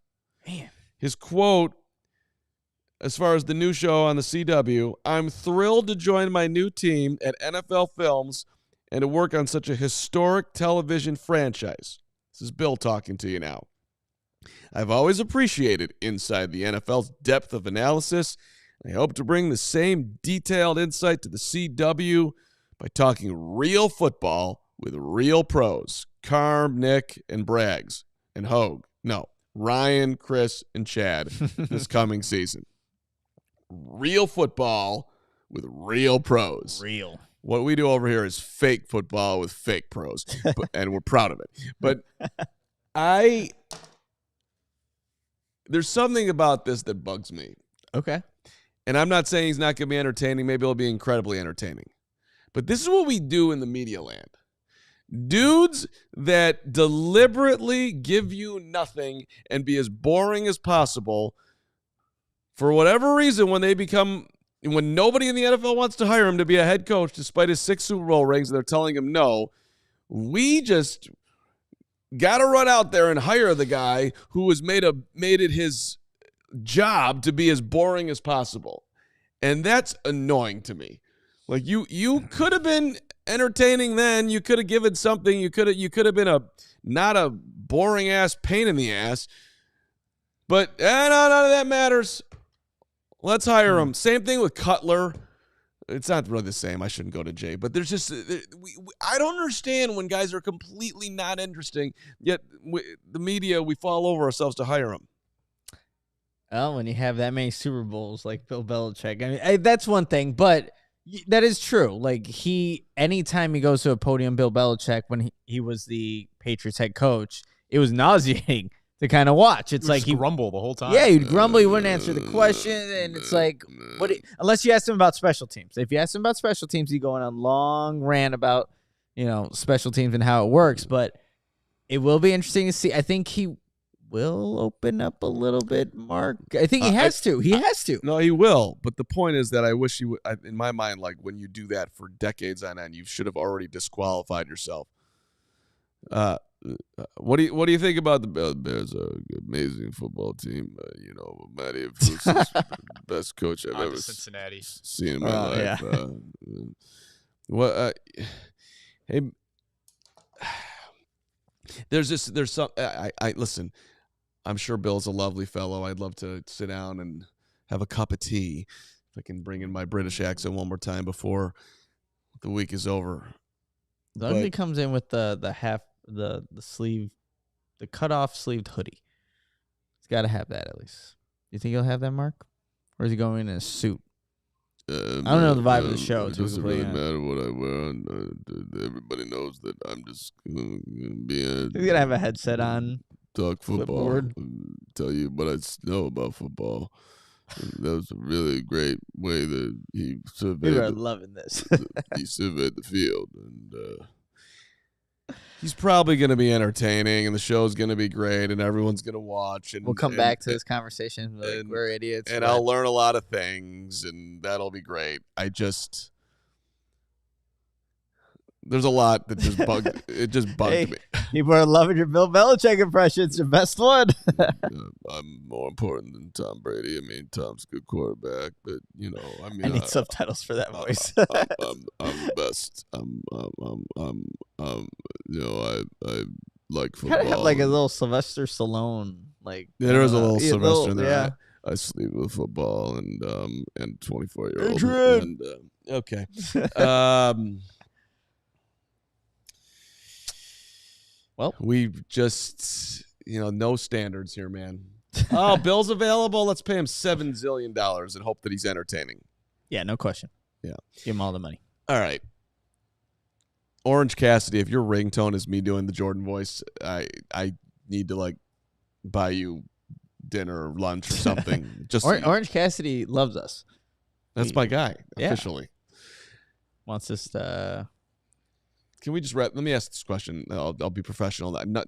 Man. His quote, as far as the new show on the CW, "I'm thrilled to join my new team at NFL Films and to work on such a historic television franchise." This is Bill talking to you now. "I've always appreciated Inside the NFL's depth of analysis. I hope to bring the same detailed insight to the CW by talking real football with real pros. Carm, Nick, and Braggs, and Hogue. No, Ryan, Chris, and Chad this coming season. Real football with real pros." Real. What we do over here is fake football with fake pros, and we're proud of it. But there's something about this that bugs me. Okay. And I'm not saying he's not going to be entertaining. Maybe he'll be incredibly entertaining. But this is what we do in the media land. Dudes that deliberately give you nothing and be as boring as possible, for whatever reason, when nobody in the NFL wants to hire him to be a head coach despite his 6 Super Bowl rings and they're telling him no, we just got to run out there and hire the guy who has made it his job to be as boring as possible. And that's annoying to me. Like, you could have been entertaining then. You could have given something. You could have been not a boring ass pain in the ass. But none of that matters. Let's hire him. Same thing with Cutler. It's not really the same. I shouldn't go to Jay. But there's just I don't understand when guys are completely not interesting, yet the media, we fall over ourselves to hire them. Well, when you have that many Super Bowls like Bill Belichick, I mean, that's one thing. But That is true. Like anytime he goes to a podium, Bill Belichick, when he was the Patriots head coach, it was nauseating to kind of watch. It's like he grumble the whole time. Yeah, he'd grumble. He wouldn't answer the question, and it's like, unless you ask him about special teams. If you ask him about special teams, he'd go on a long rant about special teams and how it works. But it will be interesting to see. I think he will open up a little bit, Mark. I think he has to. He has to. No, he will. But the point is that I wish he would. In my mind, like when you do that for decades on end, you should have already disqualified yourself. What do you think about the Bears? Are an amazing football team. Matty is the best coach I've ever seen in my life. Yeah. Hey, there's some. I listen. I'm sure Bill's a lovely fellow. I'd love to sit down and have a cup of tea. If I can bring in my British accent one more time before the week is over. As long as he comes in with the half, the sleeve, the cut-off sleeved hoodie. He's got to have that at least. You think he'll have that, Mark? Or is he going in a suit? I don't know the vibe of the show. It doesn't really matter what I wear. Everybody knows that I'm just going to be He's going to have a headset on. Talk football, tell you what I know about football. That was a really great way that he surveyed. People are loving this. He surveyed the field, and he's probably going to be entertaining, and the show's going to be great, and everyone's going to watch. And we'll come back to this conversation. Like, we're idiots, and I'll learn a lot of things, and that'll be great. There's a lot that just bugged. It just bugged me. People are loving your Bill Belichick impression. It's your best one. I'm more important than Tom Brady. I mean, Tom's a good quarterback, but I need subtitles for that voice. I'm the best. I like football. Kind of have like a little Sylvester Stallone, like there is a little Sylvester in there. Yeah. I sleep with football and 24-year-old. And okay. Well, we just, no standards here, man. Oh, Bill's available. Let's pay him $7 zillion and hope that he's entertaining. Yeah, no question. Yeah. Give him all the money. All right. Orange Cassidy, if your ringtone is me doing the Jordan voice, I need to, buy you dinner or lunch or something. Just Orange Cassidy loves us. That's my guy, officially. Wants us to... Can we just let me ask this question? I'll be professional. You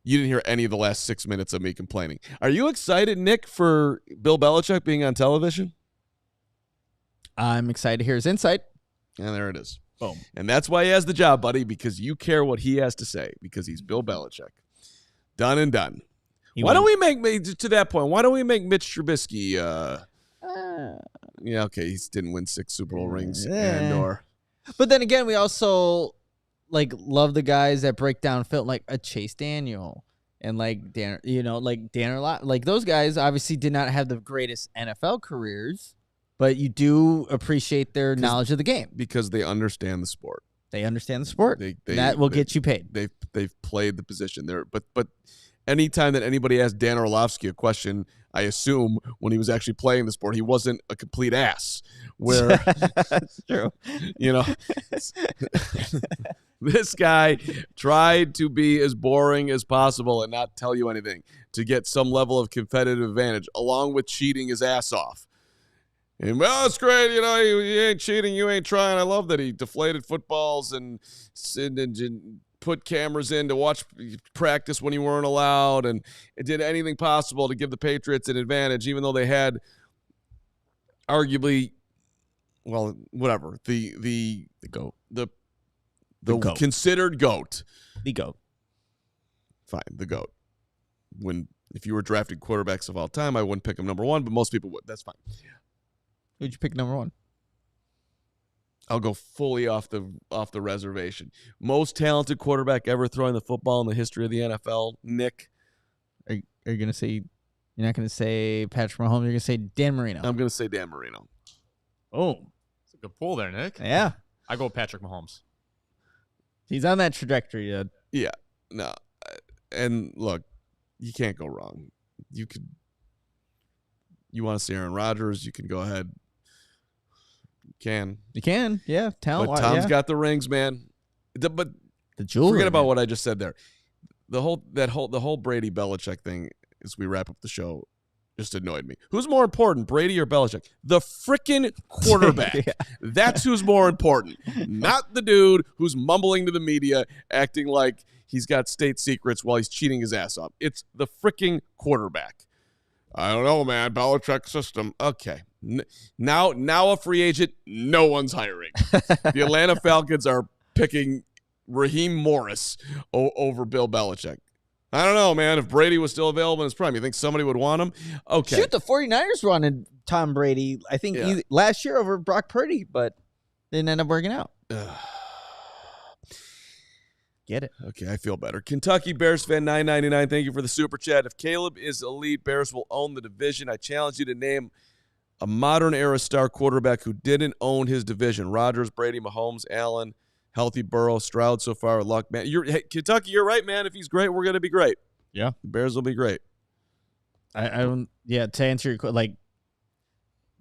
didn't hear any of the last 6 minutes of me complaining. Are you excited, Nick, for Bill Belichick being on television? I'm excited to hear his insight. And there it is. Boom. And that's why he has the job, buddy, because you care what he has to say, because he's Bill Belichick. Done and done. Why don't we make, to that point, why don't we make Mitch Trubisky, yeah, okay, he didn't win 6 Super Bowl rings and/or. But then again, we also love the guys that break down film, like a Chase Daniel and Dan, Dan Orlovsky. Like those guys obviously did not have the greatest NFL careers, but you do appreciate their knowledge of the game because they understand the sport. They understand the sport. That will get you paid. They've played the position there, but anytime that anybody asks Dan Orlovsky a question, I assume when he was actually playing the sport, he wasn't a complete ass. Where that's true. This guy tried to be as boring as possible and not tell you anything to get some level of competitive advantage, along with cheating his ass off. And well, it's great, he ain't cheating, you ain't trying. I love that he deflated footballs and put cameras in to watch practice when you weren't allowed, and it did anything possible to give the Patriots an advantage, even though they had arguably, well, whatever, the GOAT, the GOAT. Considered GOAT, the GOAT. Fine, the GOAT. If you were drafting quarterbacks of all time, I wouldn't pick him number 1, but most people would. That's fine. Who'd you pick number 1? I'll go fully off the reservation. Most talented quarterback ever throwing the football in the history of the NFL, Nick. Are you going to say, you're not going to say Patrick Mahomes, you're going to say Dan Marino? I'm going to say Dan Marino. Oh. It's a good pull there, Nick. Yeah. I go Patrick Mahomes. He's on that trajectory, dude. Yeah. No. And look, you can't go wrong. You want to see Aaron Rodgers, you can go ahead. You can, yeah. Talent. But Tom's got the rings, man. But the jewelry. Forget about what I just said there. The whole Brady Belichick thing, as we wrap up the show, just annoyed me. Who's more important, Brady or Belichick? The freaking quarterback. Yeah. That's who's more important. Not the dude who's mumbling to the media, acting like he's got state secrets while he's cheating his ass off. It's the freaking quarterback. I don't know, man. Belichick system. Okay. Now a free agent, no one's hiring. The Atlanta Falcons are picking Raheem Morris over Bill Belichick. I don't know, man. If Brady was still available in his prime, you think somebody would want him? Okay. Shoot, the 49ers wanted Tom Brady, I think, last year over Brock Purdy, but didn't end up working out. Get it. Okay, I feel better. Kentucky Bears fan 999, thank you for the super chat. If Caleb is elite, Bears will own the division. I challenge you to name a modern-era star quarterback who didn't own his division. Rodgers, Brady, Mahomes, Allen, healthy Burrow, Stroud so far, Luck. Man, Kentucky, you're right, man. If he's great, we're going to be great. Yeah. The Bears will be great. I don't, to answer your question, like,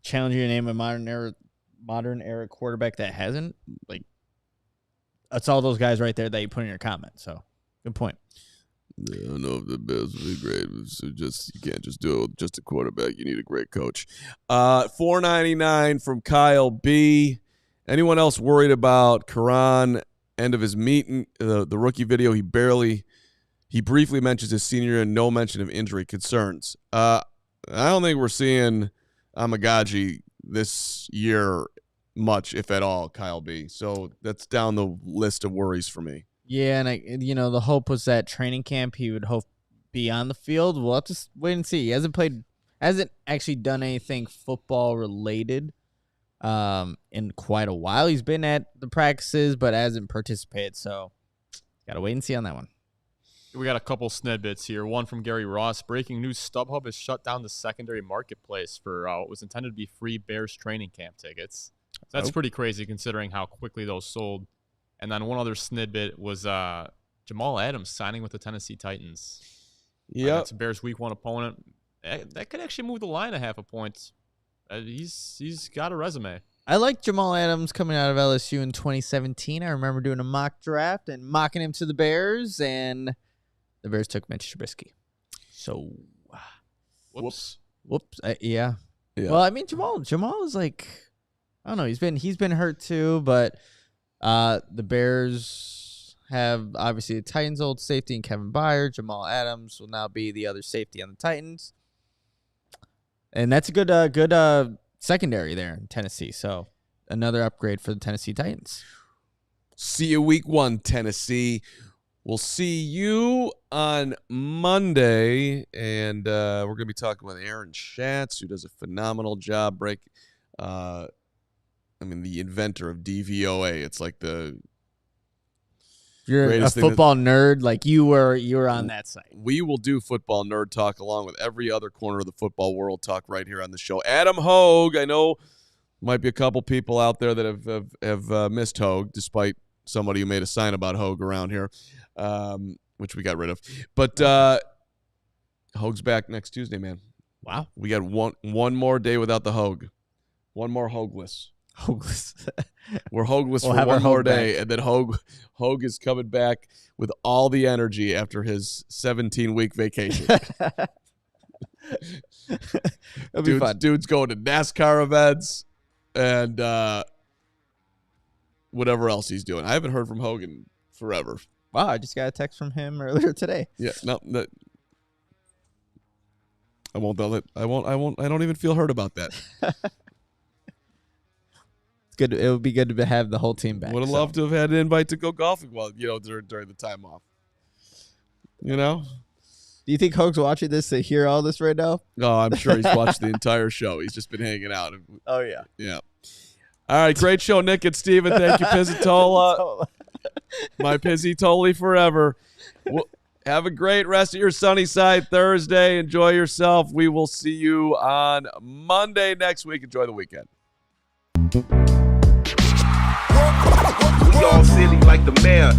challenge you to name a modern era quarterback that hasn't, like, that's all those guys right there that you put in your comment. So, good point. I don't know if the Bears will be great. So you can't just do it with just a quarterback. You need a great coach. $4.99 from Kyle B. Anyone else worried about Carman, end of his meeting, the rookie video? He briefly mentions his senior year and no mention of injury concerns. I don't think we're seeing Amon-Ra this year much, if at all, Kyle B. So that's down the list of worries for me. Yeah, and the hope was that training camp he would be on the field. We'll have to wait and see. He hasn't actually done anything football related in quite a while. He's been at the practices, but hasn't participated. So gotta wait and see on that one. We got a couple snippets here. One from Gary Ross. Breaking news: StubHub has shut down the secondary marketplace for what was intended to be free Bears training camp tickets. So that's pretty crazy considering how quickly those sold. And then one other snippet was Jamal Adams signing with the Tennessee Titans. Yeah, that's a Bears Week 1 opponent. That could actually move the line a half a point. He's got a resume. I like Jamal Adams coming out of LSU in 2017. I remember doing a mock draft and mocking him to the Bears, and the Bears took Mitch Trubisky. So, whoops. Yeah. Well, I mean, Jamal is like, I don't know. He's been hurt too, but the Bears have obviously the Titans' old safety and Kevin Byard. Jamal Adams will now be the other safety on the Titans, and that's a good secondary there in Tennessee. So another upgrade for the Tennessee Titans. See you week 1, Tennessee. We'll see you on Monday, and we're going to be talking with Aaron Schatz, who does a phenomenal job the inventor of DVOA. It's like you're a football nerd, like you were on that site. We will do football nerd talk along with every other corner of the football world talk right here on the show. Adam Hogue, I know might be a couple people out there that have missed Hogue, despite somebody who made a sign about Hogue around here, which we got rid of. But Hogue's back next Tuesday, man. Wow. We got one more day without the Hogue. One more Hogueless. We're Hogueless for one more day, and then Hogue is coming back with all the energy after his 17-week vacation. It'll be fun. Dude's going to NASCAR events and whatever else he's doing. I haven't heard from Hogan forever. Wow, I just got a text from him earlier today. Yeah, no, I won't. I don't even feel hurt about that. Good. It would be good to have the whole team back. Would have loved to have had an invite to go golfing during the time off. Do you think Hogue's watching this to hear all this right now? No, I'm sure he's watched the entire show. He's just been hanging out. Oh yeah. Yeah. All right, great show, Nick and Steven. Thank you, Pizzatola. My Pizzitoli forever. Have a great rest of your Sunnyside Thursday. Enjoy yourself. We will see you on Monday next week. Enjoy the weekend. We all silly like the mayor.